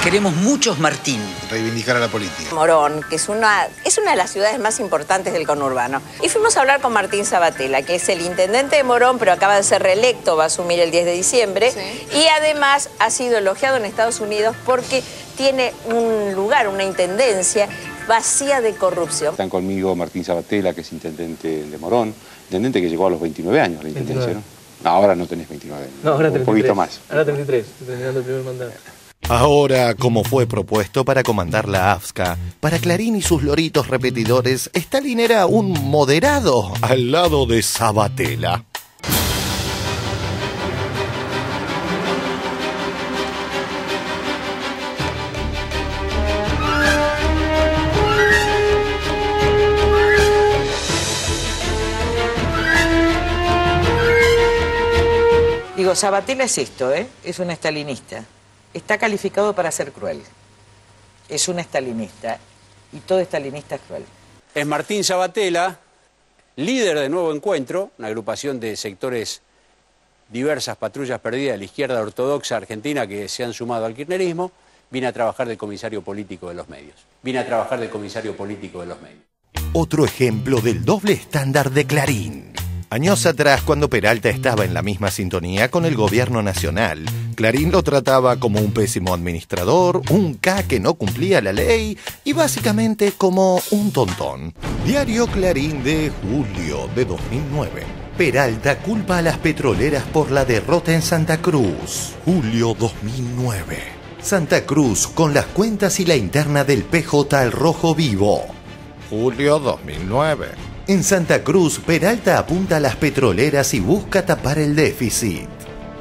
Queremos muchos Martín. Reivindicar a la política. Morón, que es una de las ciudades más importantes del conurbano. Y fuimos a hablar con Martín Sabatella, que es el intendente de Morón, pero acaba de ser reelecto, va a asumir el 10 de diciembre. Sí. Y además ha sido elogiado en Estados Unidos porque tiene un lugar, una intendencia vacía de corrupción. Están conmigo Martín Sabatella, que es intendente de Morón, intendente que llegó a los 29 años la intendencia, 29. ¿No? No, ahora no tenés 29 años. No, ahora 33. Un poquito más. Ahora 33, estoy terminando el primer mandato. Ahora, como fue propuesto para comandar la AFSCA, para Clarín y sus loritos repetidores, Stalin era un moderado al lado de Sabatella. Digo, Sabatella es esto, es un estalinista. Está calificado para ser cruel. Es un estalinista y todo estalinista es cruel. Es Martín Sabatella, líder de Nuevo Encuentro, una agrupación de sectores diversas patrullas perdidas de la izquierda ortodoxa argentina que se han sumado al kirchnerismo. Vine a trabajar de comisario político de los medios. Otro ejemplo del doble estándar de Clarín. Años atrás, cuando Peralta estaba en la misma sintonía con el gobierno nacional, Clarín lo trataba como un pésimo administrador, un K que no cumplía la ley y básicamente como un tontón. Diario Clarín de julio de 2009. Peralta culpa a las petroleras por la derrota en Santa Cruz. Julio 2009. Santa Cruz con las cuentas y la interna del PJ al rojo vivo. Julio 2009. En Santa Cruz, Peralta apunta a las petroleras y busca tapar el déficit.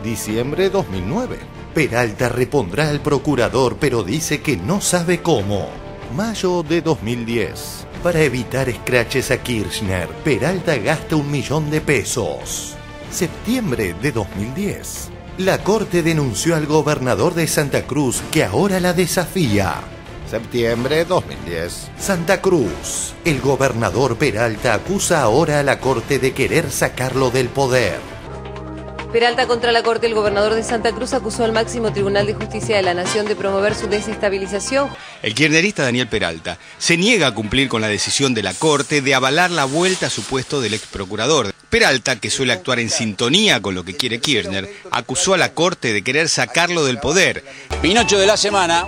Diciembre 2009. Peralta repondrá al procurador, pero dice que no sabe cómo. Mayo de 2010. Para evitar escraches a Kirchner, Peralta gasta 1 millón de pesos. Septiembre de 2010. La Corte denunció al gobernador de Santa Cruz, que ahora la desafía. Septiembre 2010. Santa Cruz. El gobernador Peralta acusa ahora a la Corte de querer sacarlo del poder. Peralta contra la Corte. El gobernador de Santa Cruz acusó al máximo Tribunal de Justicia de la Nación de promover su desestabilización. El kirchnerista Daniel Peralta se niega a cumplir con la decisión de la Corte de avalar la vuelta a su puesto del ex procurador. Peralta, que suele actuar en sintonía con lo que quiere Kirchner, acusó a la Corte de querer sacarlo del poder. Pinocho de la semana.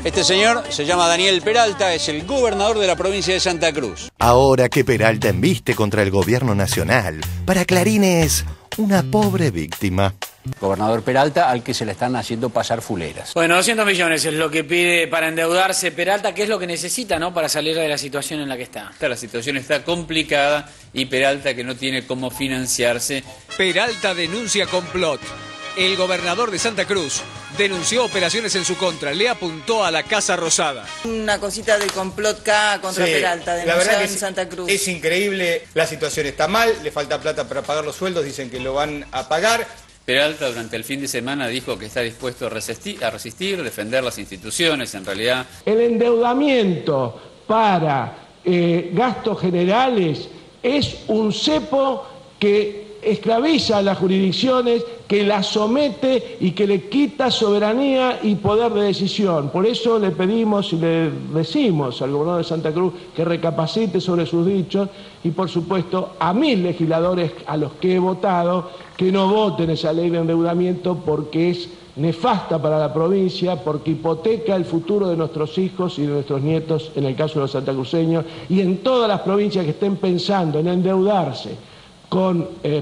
Este señor se llama Daniel Peralta, es el gobernador de la provincia de Santa Cruz. Ahora que Peralta embiste contra el gobierno nacional, para Clarín es una pobre víctima. Gobernador Peralta, al que se le están haciendo pasar fuleras. Bueno, 200 millones es lo que pide para endeudarse Peralta, que es lo que necesita, ¿no?, para salir de la situación en la que está. La situación está complicada y Peralta que no tiene cómo financiarse. Peralta denuncia complot. El gobernador de Santa Cruz denunció operaciones en su contra, le apuntó a la Casa Rosada. Una cosita de complot acá contra Peralta, denunciado en Santa Cruz. Es increíble, la situación está mal, le falta plata para pagar los sueldos, dicen que lo van a pagar. Peralta durante el fin de semana dijo que está dispuesto a resistir, defender las instituciones, en realidad. El endeudamiento para gastos generales es un cepo que esclaviza a las jurisdicciones, que las somete y que le quita soberanía y poder de decisión. Por eso le pedimos y le decimos al gobernador de Santa Cruz que recapacite sobre sus dichos y, por supuesto, a mis legisladores a los que he votado, que no voten esa ley de endeudamiento porque es nefasta para la provincia porque hipoteca el futuro de nuestros hijos y de nuestros nietos, en el caso de los santacruceños, y en todas las provincias que estén pensando en endeudarse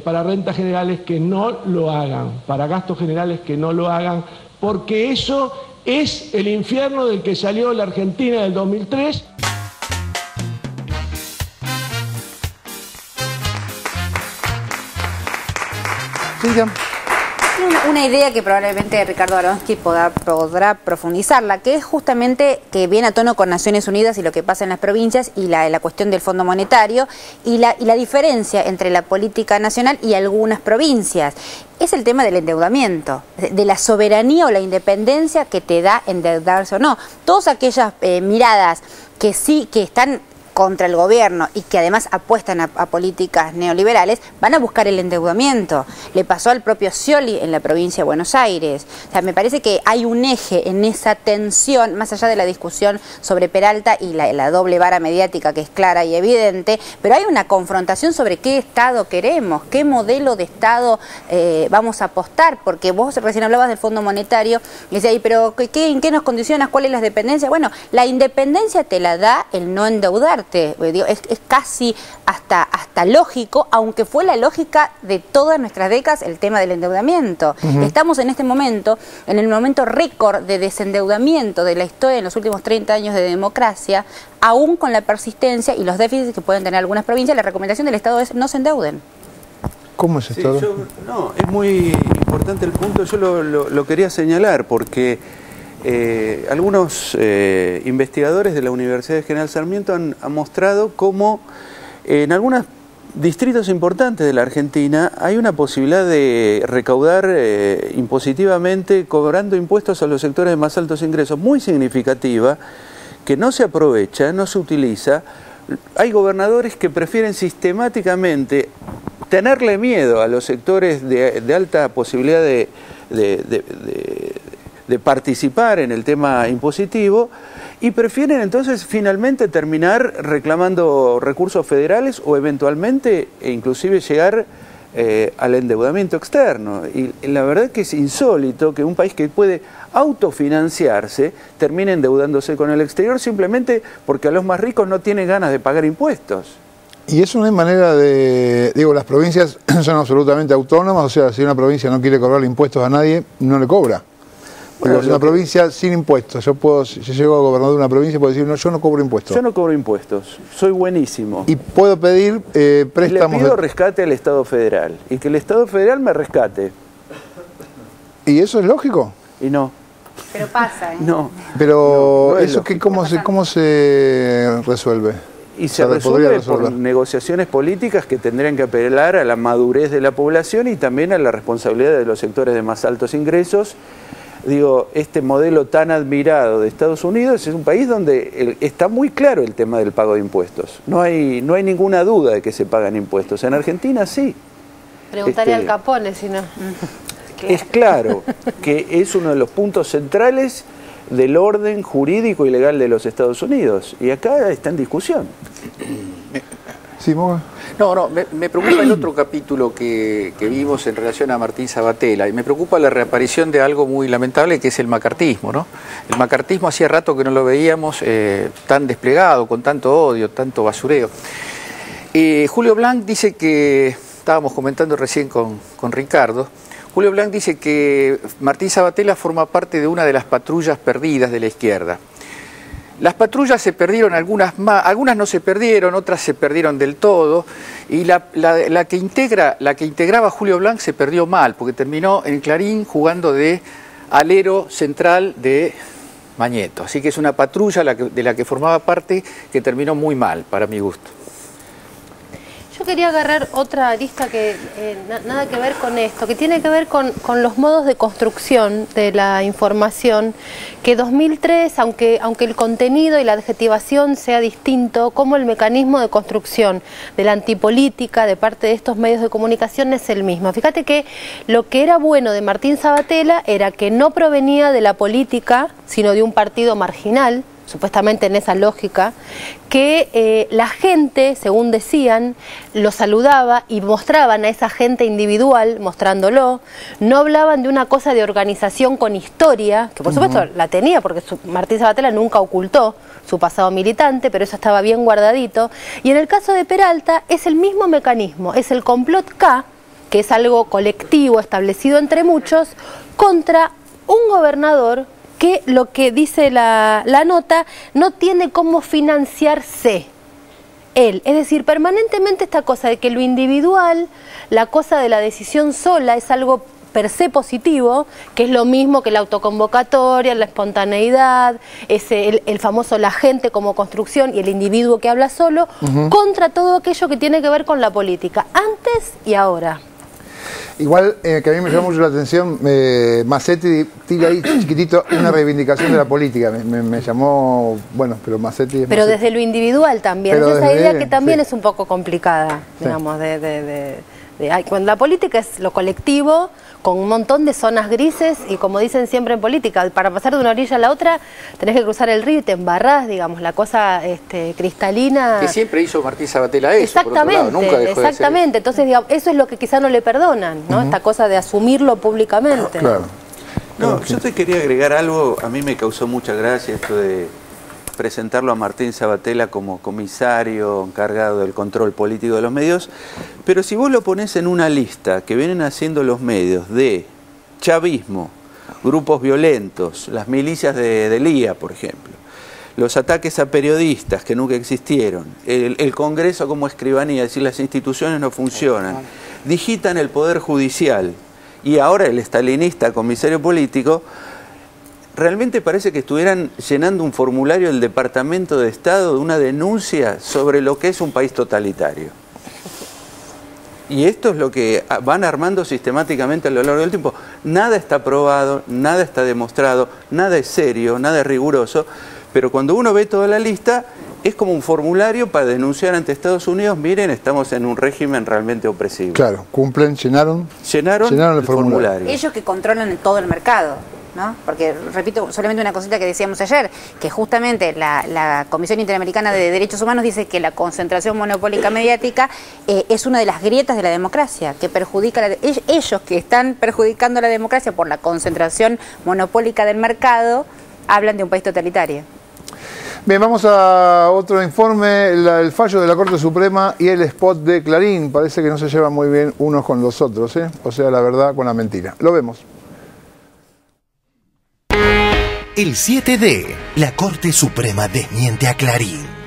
para rentas generales, que no lo hagan, para gastos generales que no lo hagan, porque eso es el infierno del que salió la Argentina del 2003. Una idea que probablemente Ricardo Aronsky podrá profundizarla, que es justamente que viene a tono con Naciones Unidas y lo que pasa en las provincias y la cuestión del Fondo Monetario y la diferencia entre la política nacional y algunas provincias. Es el tema del endeudamiento, de la soberanía o la independencia que te da endeudarse o no. Todas aquellas miradas que sí, que están contra el gobierno y que además apuestan a políticas neoliberales, van a buscar el endeudamiento. Le pasó al propio Scioli en la provincia de Buenos Aires. O sea, me parece que hay un eje en esa tensión, más allá de la discusión sobre Peralta y la doble vara mediática que es clara y evidente, pero hay una confrontación sobre qué Estado queremos, qué modelo de Estado vamos a apostar, porque vos recién hablabas del Fondo Monetario y decías, pero ¿en qué nos condicionas? ¿Cuál es la dependencia? Bueno, la independencia te la da el no endeudarte. Es casi hasta lógico, aunque fue la lógica de todas nuestras décadas el tema del endeudamiento. Estamos en este momento, en el momento récord de desendeudamiento de la historia en los últimos 30 años de democracia, aún con la persistencia y los déficits que pueden tener algunas provincias. La recomendación del Estado es no se endeuden. ¿Cómo es esto? Sí, no, es muy importante el punto, yo lo quería señalar porque algunos investigadores de la Universidad de General Sarmiento han mostrado cómo en algunos distritos importantes de la Argentina hay una posibilidad de recaudar impositivamente, cobrando impuestos a los sectores de más altos ingresos, muy significativa, que no se aprovecha, no se utiliza. Hay gobernadores que prefieren sistemáticamente tenerle miedo a los sectores de alta posibilidad de participar en el tema impositivo y prefieren entonces finalmente terminar reclamando recursos federales o eventualmente e inclusive llegar al endeudamiento externo. Y la verdad que es insólito que un país que puede autofinanciarse termine endeudándose con el exterior simplemente porque a los más ricos no tienen ganas de pagar impuestos. Y eso no hay manera de... Digo, las provincias son absolutamente autónomas, o sea, si una provincia no quiere cobrar impuestos a nadie, no le cobra. Bueno, es una provincia sin impuestos. Si llego a gobernador de una provincia, puedo decir, no, yo no cobro impuestos. Yo no cobro impuestos, soy buenísimo. Y puedo pedir préstamos... Le pido rescate al Estado Federal, y que el Estado Federal me rescate. ¿Y eso es lógico? Y no. Pero pasa, ¿eh? No. Pero no eso que ¿cómo se resuelve? Y se resuelve por negociaciones políticas que tendrían que apelar a la madurez de la población y también a la responsabilidad de los sectores de más altos ingresos. Digo, este modelo tan admirado de Estados Unidos es un país donde está muy claro el tema del pago de impuestos. No hay ninguna duda de que se pagan impuestos. En Argentina sí. Preguntarle al Capone si no. Es claro que es uno de los puntos centrales del orden jurídico y legal de los Estados Unidos. Y acá está en discusión. Sí, Moga. No, me preocupa el otro capítulo que vimos en relación a Martín Sabatella, y me preocupa la reaparición de algo muy lamentable que es el macartismo, ¿no? El macartismo hacía rato que no lo veíamos tan desplegado, con tanto odio, tanto basureo. Julio Blanc dice que, estábamos comentando recién con Ricardo, Julio Blanc dice que Martín Sabatella forma parte de una de las patrullas perdidas de la izquierda. Las patrullas se perdieron, algunas no se perdieron, otras se perdieron del todo, y la que integraba a Julio Blanc se perdió mal, porque terminó en Clarín jugando de alero central de Mañeto. Así que es una patrulla de la que formaba parte que terminó muy mal, para mi gusto. Yo quería agarrar otra arista que nada que ver con esto, que tiene que ver con los modos de construcción de la información, que 2003, aunque el contenido y la adjetivación sea distinto, como el mecanismo de construcción de la antipolítica de parte de estos medios de comunicación es el mismo. Fíjate que lo que era bueno de Martín Sabatella era que no provenía de la política, sino de un partido marginal, supuestamente en esa lógica, que la gente, según decían, lo saludaba y mostraban a esa gente individual, mostrándolo, no hablaban de una cosa de organización con historia, que por supuesto la tenía, porque Martín Sabatella nunca ocultó su pasado militante, pero eso estaba bien guardadito. Y en el caso de Peralta es el mismo mecanismo, es el complot K, que es algo colectivo establecido entre muchos, contra un gobernador que, lo que dice la nota, no tiene cómo financiarse él. Es decir, permanentemente esta cosa de que lo individual, la cosa de la decisión sola es algo per se positivo, que es lo mismo que la autoconvocatoria, la espontaneidad, el famoso la gente como construcción y el individuo que habla solo, contra todo aquello que tiene que ver con la política, antes y ahora. Igual, que a mí me llamó mucho la atención, Massetti tira ahí chiquitito una reivindicación de la política, me llamó, bueno, pero Massetti es Pero Massetti. desde lo individual también, Pero es esa desde idea él, que también sí. es un poco complicada, digamos, cuando la política es lo colectivo, con un montón de zonas grises, y como dicen siempre en política, para pasar de una orilla a la otra tenés que cruzar el río y te embarrás, digamos, la cosa cristalina. Que siempre hizo Martín Sabatella eso, Exactamente, por otro lado, nunca dejó exactamente. De ser. Entonces, digamos, eso es lo que quizá no le perdonan, ¿no? Esta cosa de asumirlo públicamente. Claro. No, yo te quería agregar algo, a mí me causó mucha gracia esto de presentarlo a Martín Sabatella como comisario encargado del control político de los medios, pero si vos lo ponés en una lista que vienen haciendo los medios de chavismo, grupos violentos, las milicias de Lía, por ejemplo, los ataques a periodistas que nunca existieron, el Congreso como escribanía, es decir, las instituciones no funcionan, digitan el Poder Judicial y ahora el estalinista comisario político, realmente parece que estuvieran llenando un formulario del Departamento de Estado de una denuncia sobre lo que es un país totalitario. Y esto es lo que van armando sistemáticamente a lo largo del tiempo. Nada está probado, nada está demostrado, nada es serio, nada es riguroso, pero cuando uno ve toda la lista, es como un formulario para denunciar ante Estados Unidos, miren, estamos en un régimen realmente opresivo. Claro, cumplen, llenaron el formulario. Ellos que controlan todo el mercado, ¿no? Porque, repito, solamente una cosita que decíamos ayer, que justamente la Comisión Interamericana de Derechos Humanos dice que la concentración monopólica mediática es una de las grietas de la democracia, que perjudica, ellos que están perjudicando la democracia por la concentración monopólica del mercado, hablan de un país totalitario. Bien, vamos a otro informe, el fallo de la Corte Suprema y el spot de Clarín. Parece que no se llevan muy bien unos con los otros, ¿eh? O sea, la verdad con la mentira. Lo vemos. El 7D, la Corte Suprema desmiente a Clarín.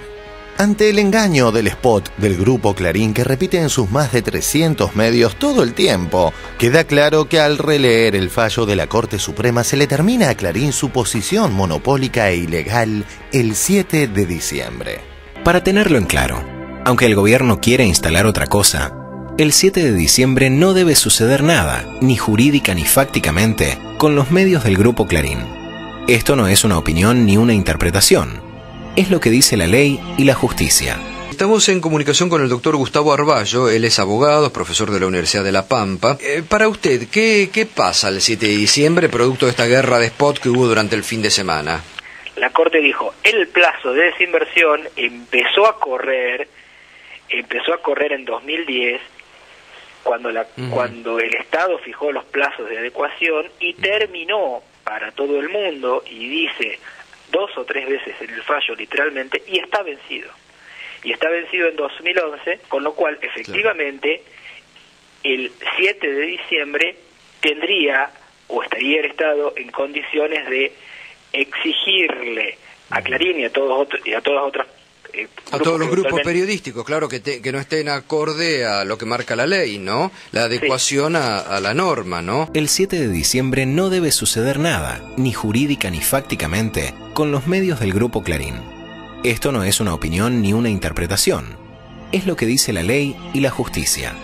Ante el engaño del spot del grupo Clarín que repite en sus más de 300 medios todo el tiempo, queda claro que al releer el fallo de la Corte Suprema se le termina a Clarín su posición monopólica e ilegal el 7 de diciembre. Para tenerlo en claro, aunque el gobierno quiera instalar otra cosa, el 7 de diciembre no debe suceder nada, ni jurídica ni fácticamente, con los medios del grupo Clarín. Esto no es una opinión ni una interpretación. Es lo que dice la ley y la justicia. Estamos en comunicación con el doctor Gustavo Arballo, él es abogado, es profesor de la Universidad de La Pampa. Para usted, ¿qué pasa el 7 de diciembre producto de esta guerra de spot que hubo durante el fin de semana? La Corte dijo, el plazo de desinversión empezó a correr en 2010, cuando el Estado fijó los plazos de adecuación y terminó para todo el mundo, y dice 2 o 3 veces en el fallo literalmente, y está vencido. Y está vencido en 2011, con lo cual efectivamente el 7 de diciembre tendría o estaría el Estado en condiciones de exigirle a Clarín y a todas otras a todos los grupos periodísticos, claro, que no estén acorde a lo que marca la ley, ¿no? La adecuación a la norma, ¿no? El 7 de diciembre no debe suceder nada, ni jurídica ni fácticamente, con los medios del grupo Clarín. Esto no es una opinión ni una interpretación. Es lo que dice la ley y la justicia.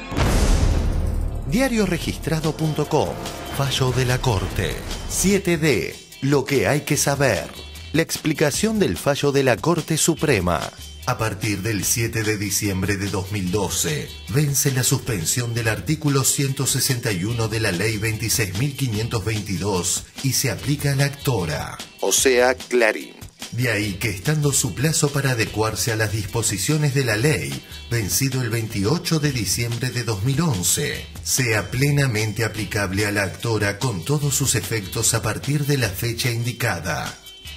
Diarioregistrado.com. Fallo de la Corte. 7D. Lo que hay que saber. La explicación del fallo de la Corte Suprema. A partir del 7 de diciembre de 2012, vence la suspensión del artículo 161 de la Ley 26.522 y se aplica a la actora, o sea, Clarín. De ahí que estando su plazo para adecuarse a las disposiciones de la ley, vencido el 28 de diciembre de 2011, sea plenamente aplicable a la actora con todos sus efectos a partir de la fecha indicada.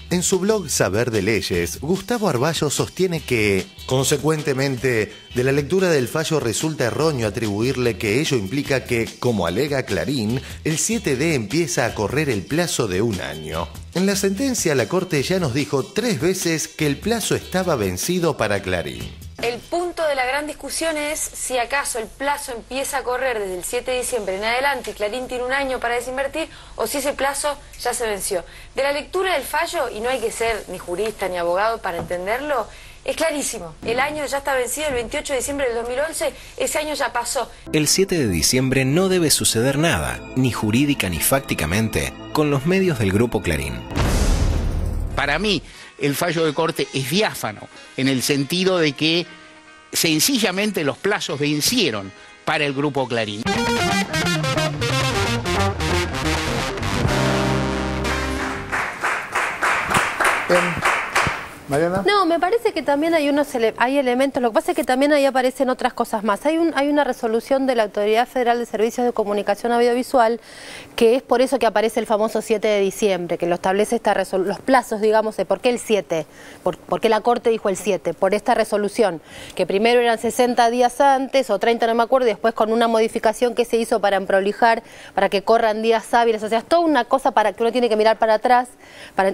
En su blog Saber de Leyes, Gustavo Arballo sostiene que, consecuentemente, de la lectura del fallo resulta erróneo atribuirle que ello implica que, como alega Clarín, el 7D empieza a correr el plazo de un año. En la sentencia, la Corte ya nos dijo 3 veces que el plazo estaba vencido para Clarín. El punto de la gran discusión es si acaso el plazo empieza a correr desde el 7 de diciembre en adelante y Clarín tiene un año para desinvertir o si ese plazo ya se venció. De la lectura del fallo, y no hay que ser ni jurista ni abogado para entenderlo, es clarísimo. El año ya está vencido el 28 de diciembre del 2011, ese año ya pasó. El 7 de diciembre no debe suceder nada, ni jurídica ni fácticamente, con los medios del Grupo Clarín. Para mí, el fallo de corte es diáfano, en el sentido de que sencillamente los plazos vencieron para el Grupo Clarín. Mariana. No, me parece que también hay elementos, lo que pasa es que también ahí aparecen otras cosas más. Hay una resolución de la Autoridad Federal de Servicios de Comunicación Audiovisual, que es por eso que aparece el famoso 7 de diciembre, que lo establece los plazos, digamos, de por qué el 7, por qué la Corte dijo el 7, por esta resolución, que primero eran 60 días antes, o 30, no me acuerdo, y después con una modificación que se hizo para prolijar, para que corran días hábiles, o sea, es toda una cosa para que uno tiene que mirar para atrás.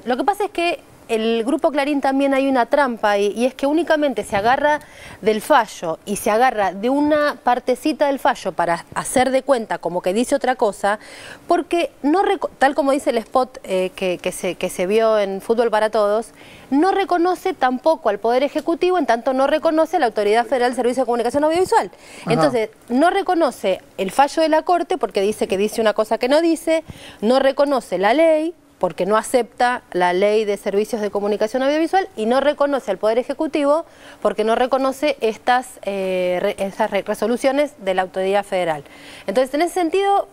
Lo que pasa es que el Grupo Clarín también hay una trampa y es que únicamente se agarra del fallo y se agarra de una partecita del fallo para hacer de cuenta como que dice otra cosa, porque no tal como dice el spot que se vio en Fútbol para Todos, no reconoce tampoco al Poder Ejecutivo, en tanto no reconoce a la Autoridad Federal de Servicios de Comunicación Audiovisual. Ajá. Entonces, no reconoce el fallo de la Corte porque dice que dice una cosa que no dice, no reconoce la ley, porque no acepta la ley de servicios de comunicación audiovisual y no reconoce al Poder Ejecutivo porque no reconoce estas resoluciones de la autoridad federal. Entonces, en ese sentido,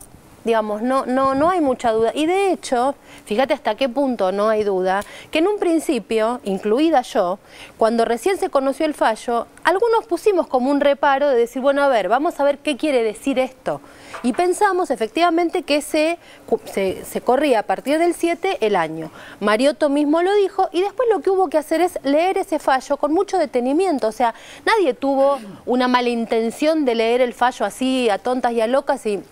digamos, no hay mucha duda. Y de hecho, fíjate hasta qué punto no hay duda, que en un principio, incluida yo, cuando recién se conoció el fallo, algunos pusimos como un reparo de decir, bueno, a ver, vamos a ver qué quiere decir esto. Y pensamos efectivamente que se corría a partir del 7 el año. Mariotto mismo lo dijo y después lo que hubo que hacer es leer ese fallo con mucho detenimiento. O sea, nadie tuvo una mala intención de leer el fallo así a tontas y a locas y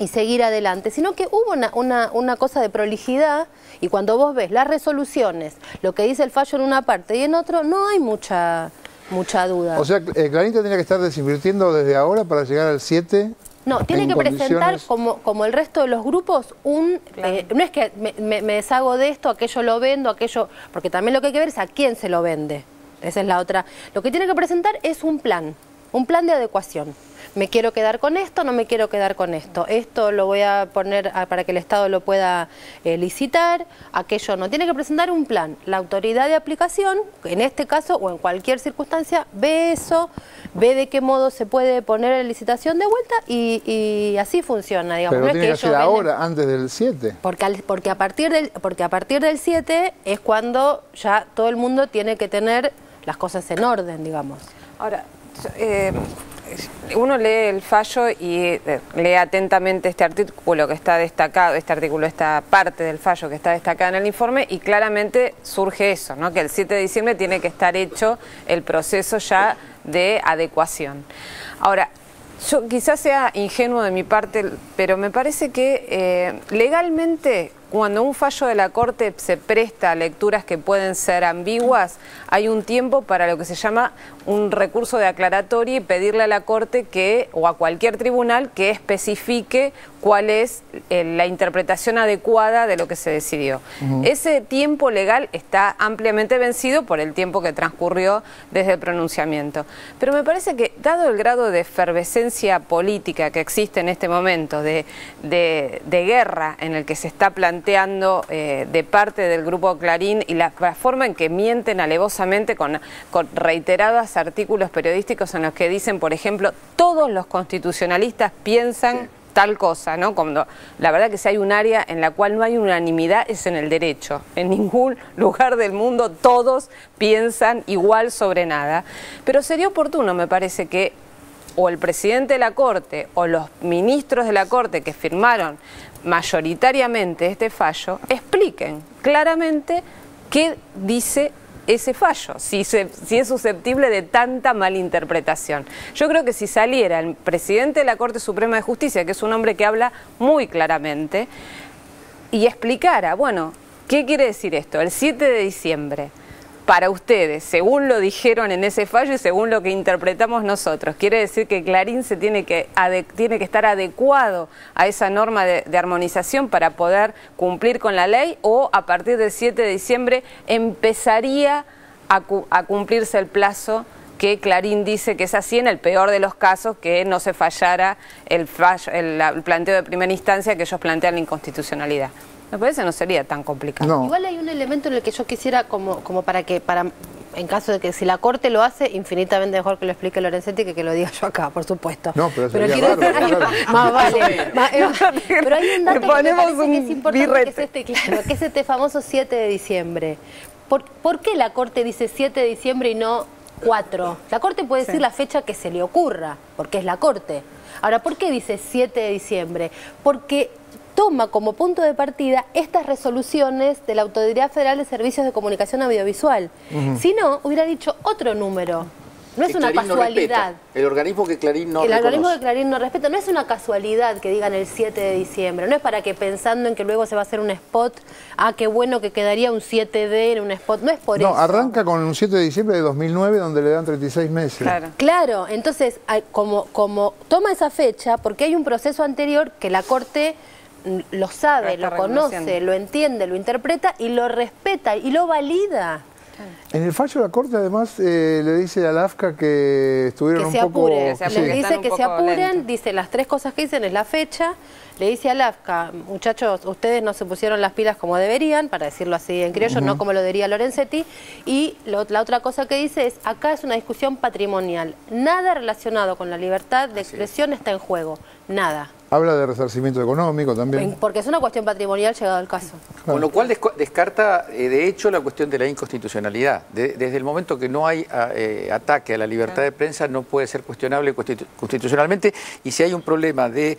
seguir adelante, sino que hubo una cosa de prolijidad y cuando vos ves las resoluciones, lo que dice el fallo en una parte y en otro, no hay mucha duda. O sea, Clarín tendría que estar desinvirtiendo desde ahora para llegar al 7. No, tiene que presentar, como el resto de los grupos, no es que me deshago de esto, aquello lo vendo, aquello... Porque también lo que hay que ver es a quién se lo vende. Esa es la otra. Lo que tiene que presentar es un plan de adecuación. Me quiero quedar con esto, no me quiero quedar con esto. Esto lo voy a poner para que el Estado lo pueda licitar, aquello no. Tiene que presentar un plan. La autoridad de aplicación, en este caso o en cualquier circunstancia, ve eso, ve de qué modo se puede poner en licitación de vuelta y así funciona, digamos. Pero no tiene es que hacer ahora, antes del 7. Porque a partir del 7 es cuando ya todo el mundo tiene que tener las cosas en orden, digamos. Ahora, uno lee el fallo y lee atentamente este artículo que está destacado, esta parte del fallo que está destacada en el informe y claramente surge eso, ¿no? Que el 7 de diciembre tiene que estar hecho el proceso ya de adecuación. Ahora, yo quizás sea ingenuo de mi parte, pero me parece que legalmente cuando un fallo de la Corte se presta a lecturas que pueden ser ambiguas, hay un tiempo para lo que se llama un recurso de aclaratoria y pedirle a la Corte o a cualquier tribunal que especifique cuál es la interpretación adecuada de lo que se decidió. Ese tiempo legal está ampliamente vencido por el tiempo que transcurrió desde el pronunciamiento. Pero me parece que, dado el grado de efervescencia política que existe en este momento, de guerra en el que se está planteando de parte del Grupo Clarín y la forma en que mienten alevosamente con reiterados artículos periodísticos en los que dicen, por ejemplo, todos los constitucionalistas piensan tal cosa, ¿no? Cuando la verdad que si hay un área en la cual no hay unanimidad es en el derecho. En ningún lugar del mundo todos piensan igual sobre nada. Pero sería oportuno, me parece, que o el presidente de la Corte o los ministros de la Corte que firmaron mayoritariamente este fallo expliquen claramente qué dice ese fallo, si es susceptible de tanta malinterpretación. Yo creo que si saliera el presidente de la Corte Suprema de Justicia, que es un hombre que habla muy claramente, y explicara, bueno, ¿qué quiere decir esto? El 7 de diciembre, para ustedes, según lo dijeron en ese fallo y según lo que interpretamos nosotros, quiere decir que Clarín se tiene que estar adecuado a esa norma de armonización para poder cumplir con la ley, o a partir del 7 de diciembre empezaría a cumplirse el plazo que Clarín dice que es así en el peor de los casos, que no se fallara el planteo de primera instancia que ellos plantean la inconstitucionalidad. Me parece que no sería tan complicado. No. Igual hay un elemento en el que yo quisiera, como para en caso de que si la Corte lo hace, infinitamente mejor que lo explique Lorenzetti que lo diga yo acá, por supuesto. No, pero quiero más vale. Pero hay un dato que me parece que es importante, que es este famoso 7 de diciembre. ¿Por qué la Corte dice 7 de diciembre y no 4? La Corte puede decir la fecha que se le ocurra, porque es la Corte. Ahora, ¿por qué dice 7 de diciembre? Porque toma como punto de partida estas resoluciones de la Autoridad Federal de Servicios de Comunicación Audiovisual. Si no, hubiera dicho otro número. No es una casualidad. El organismo que Clarín no reconoce. El organismo que Clarín no respeta. No es una casualidad que digan el 7 de diciembre. No es para que pensando en que luego se va a hacer un spot, qué bueno que quedaría un 7D en un spot. No es por eso. No, arranca con un 7 de diciembre de 2009 donde le dan 36 meses. Claro, entonces, como toma esa fecha, porque hay un proceso anterior que la Corte lo sabe, lo conoce, lo entiende, lo interpreta y lo respeta y lo valida. En el fallo de la Corte además le dice a la AFCA que estuvieron un poco... Le dice que se apuren, dice las tres cosas que dicen es la fecha, le dice a la AFCA, muchachos, ustedes no se pusieron las pilas como deberían, para decirlo así en criollo, no como lo diría Lorenzetti, y la otra cosa que dice es, acá es una discusión patrimonial, nada relacionado con la libertad de expresión está en juego, nada. Habla de resarcimiento económico también. Porque es una cuestión patrimonial llegado al caso. Con lo cual descarta, de hecho, la cuestión de la inconstitucionalidad. Desde el momento que no hay ataque a la libertad de prensa, no puede ser cuestionable constitucionalmente, y si hay un problema de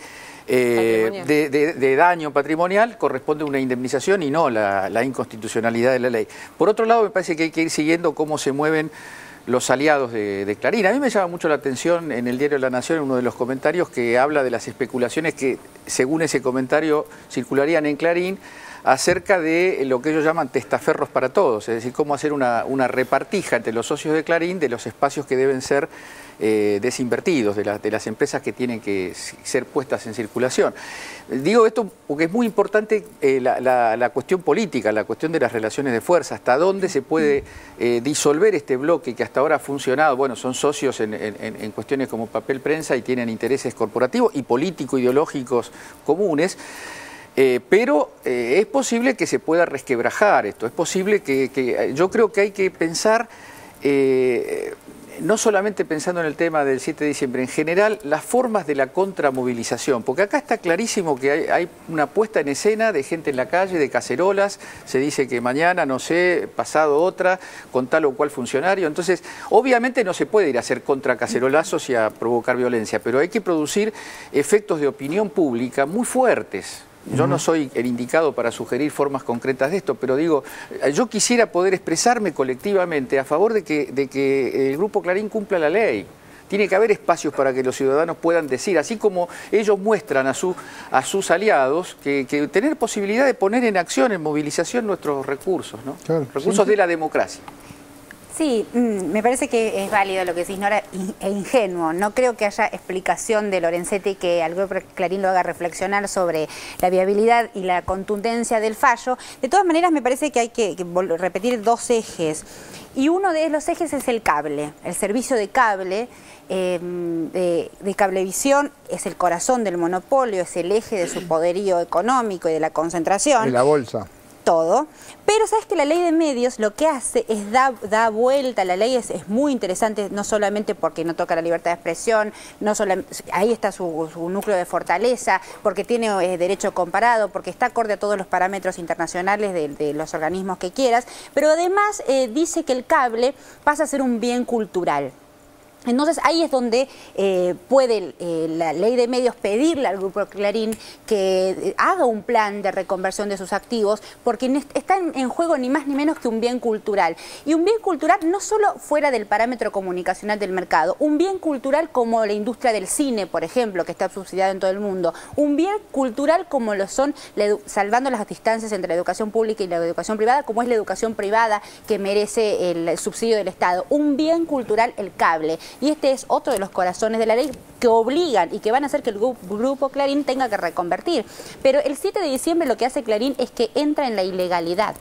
daño patrimonial, corresponde una indemnización y no la inconstitucionalidad de la ley. Por otro lado, me parece que hay que ir siguiendo cómo se mueven los aliados de Clarín. A mí me llama mucho la atención en el diario La Nación, en uno de los comentarios, que habla de las especulaciones que, según ese comentario, circularían en Clarín acerca de lo que ellos llaman testaferros para todos, es decir, cómo hacer una repartija entre los socios de Clarín de los espacios que deben ser desinvertidos, de las empresas que tienen que ser puestas en circulación. Digo esto porque es muy importante la cuestión política, la cuestión de las relaciones de fuerza, hasta dónde se puede disolver este bloque que hasta ahora ha funcionado. Bueno, son socios en cuestiones como papel prensa y tienen intereses corporativos y político-ideológicos comunes. Pero es posible que se pueda resquebrajar esto, es posible que yo creo que hay que pensar, no solamente pensando en el tema del 7 de diciembre, en general las formas de la contramovilización, porque acá está clarísimo que hay una puesta en escena de gente en la calle, de cacerolas, se dice que mañana, no sé, pasado otra, con tal o cual funcionario, entonces obviamente no se puede ir a hacer contracacerolazos y a provocar violencia, pero hay que producir efectos de opinión pública muy fuertes. Yo no soy el indicado para sugerir formas concretas de esto, pero digo, yo quisiera poder expresarme colectivamente a favor de que el Grupo Clarín cumpla la ley. Tiene que haber espacios para que los ciudadanos puedan decir, así como ellos muestran a sus aliados, que tener posibilidad de poner en acción, en movilización nuestros recursos, ¿no? Claro, recursos de la democracia. Sí, me parece que es válido lo que decís, Nora, e ingenuo. No creo que haya explicación de Lorenzetti que al Grupo Clarín lo haga reflexionar sobre la viabilidad y la contundencia del fallo. De todas maneras, me parece que hay que repetir dos ejes. Y uno de los ejes es el cable, el servicio de cable. De Cablevisión es el corazón del monopolio, es el eje de su poderío económico y de la concentración. De la bolsa. todo, pero sabes que la ley de medios lo que hace es da vuelta. La ley es muy interesante, no solamente porque no toca la libertad de expresión, no solamente, ahí está su núcleo de fortaleza, porque tiene derecho comparado, porque está acorde a todos los parámetros internacionales de los organismos que quieras, pero además dice que el cable pasa a ser un bien cultural. Entonces ahí es donde puede la ley de medios pedirle al Grupo Clarín que haga un plan de reconversión de sus activos, porque está en juego ni más ni menos que un bien cultural. Y un bien cultural no solo fuera del parámetro comunicacional del mercado, un bien cultural como la industria del cine, por ejemplo, que está subsidiada en todo el mundo, un bien cultural como lo son, salvando las distancias entre la educación pública y la educación privada, como es la educación privada que merece el subsidio del Estado, un bien cultural el cable. Y este es otro de los corazones de la ley que obligan y que van a hacer que el Grupo Clarín tenga que reconvertir. Pero el 7 de diciembre lo que hace Clarín es que entra en la ilegalidad.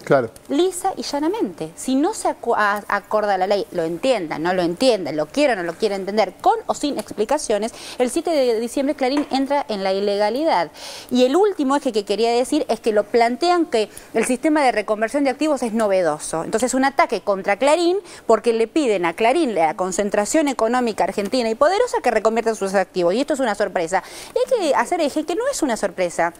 Claro. Lisa y llanamente. Si no se acorda la ley, lo entiendan, no lo entiendan, lo quieren o no lo quieren entender, con o sin explicaciones, el 7 de diciembre Clarín entra en la ilegalidad. Y el último eje que quería decir es que lo plantean que el sistema de reconversión de activos es novedoso. Entonces un ataque contra Clarín porque le piden a Clarín, la concentración económica argentina y poderosa, que reconvierta sus activos. Y esto es una sorpresa. Y hay que hacer eje que no es una sorpresa,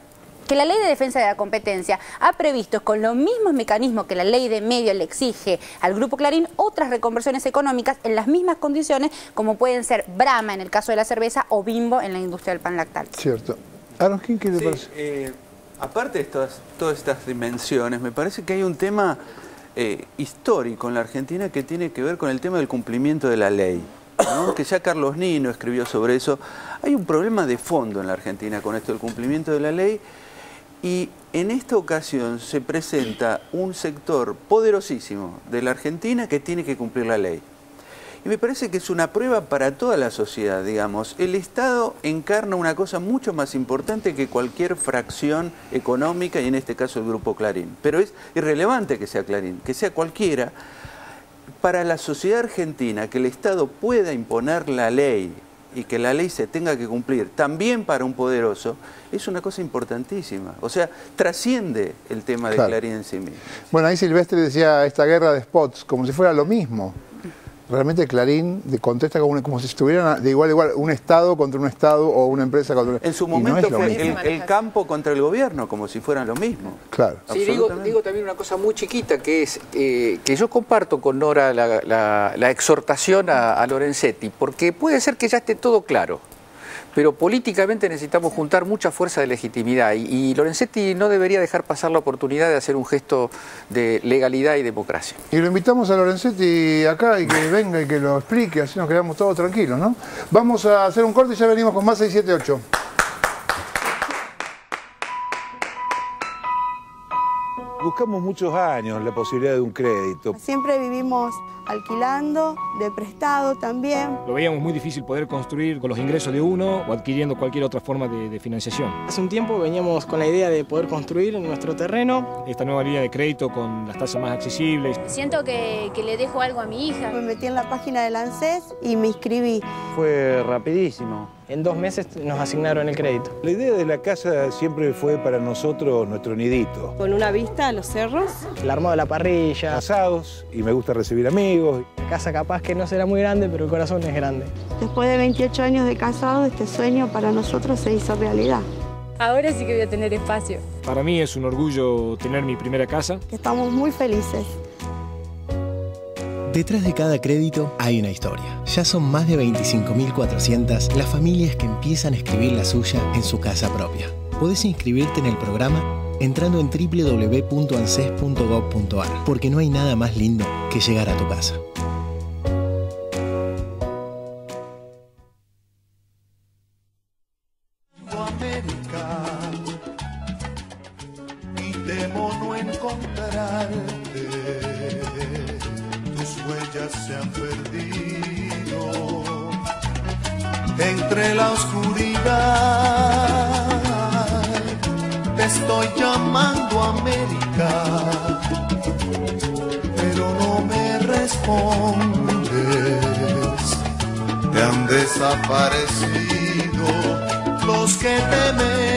que la Ley de Defensa de la Competencia ha previsto con los mismos mecanismos que la Ley de Medios le exige al Grupo Clarín otras reconversiones económicas en las mismas condiciones, como pueden ser Brahma en el caso de la cerveza o Bimbo en la industria del pan lactal. Cierto. Aronskin, ¿qué le parece? Aparte de todas estas dimensiones, me parece que hay un tema histórico en la Argentina que tiene que ver con el tema del cumplimiento de la ley, ¿no? Que ya Carlos Nino escribió sobre eso. Hay un problema de fondo en la Argentina con esto del cumplimiento de la ley. Y en esta ocasión se presenta un sector poderosísimo de la Argentina que tiene que cumplir la ley. Y me parece que es una prueba para toda la sociedad, digamos. El Estado encarna una cosa mucho más importante que cualquier fracción económica, y en este caso el Grupo Clarín. Pero es irrelevante que sea Clarín, que sea cualquiera. Para la sociedad argentina, que el Estado pueda imponer la ley y que la ley se tenga que cumplir, también para un poderoso, es una cosa importantísima. O sea, trasciende el tema de Clarín en sí mismo. Bueno, ahí Silvestre decía esta guerra de spots, como si fuera lo mismo. Realmente Clarín contesta como si estuvieran de igual a igual, un Estado contra un Estado o una empresa contra un... En su momento fue el campo contra el gobierno, como si fueran lo mismo. Claro. Sí, digo también una cosa muy chiquita, que es que yo comparto con Nora la exhortación a Lorenzetti, porque puede ser que ya esté todo claro, pero políticamente necesitamos juntar mucha fuerza de legitimidad y Lorenzetti no debería dejar pasar la oportunidad de hacer un gesto de legalidad y democracia. Y lo invitamos a Lorenzetti acá y que venga y que lo explique, así nos quedamos todos tranquilos, ¿no? Vamos a hacer un corte y ya venimos con más 678. Buscamos muchos años la posibilidad de un crédito. Siempre vivimos alquilando, de prestado también. Lo veíamos muy difícil poder construir con los ingresos de uno o adquiriendo cualquier otra forma de financiación. Hace un tiempo veníamos con la idea de poder construir en nuestro terreno. Esta nueva línea de crédito con las tasas más accesibles. Siento que le dejo algo a mi hija. Me metí en la página del ANSES y me inscribí. Fue rapidísimo. En 2 meses nos asignaron el crédito. La idea de la casa siempre fue para nosotros nuestro nidito. Con una vista a los cerros. El armado de la parrilla. Asados, y me gusta recibir amigos. La casa capaz que no será muy grande, pero el corazón es grande. Después de 28 años de casado, este sueño para nosotros se hizo realidad. Ahora sí que voy a tener espacio. Para mí es un orgullo tener mi primera casa. Estamos muy felices. Detrás de cada crédito hay una historia. Ya son más de 25.400 las familias que empiezan a escribir la suya en su casa propia. Podés inscribirte en el programa entrando en www.anses.gov.ar, porque no hay nada más lindo que llegar a tu casa. Y temo no encontrarte. Tus huellas se han perdido entre la oscuridad. Te estoy llamando América, pero no me respondes. Te han desaparecido los que temen.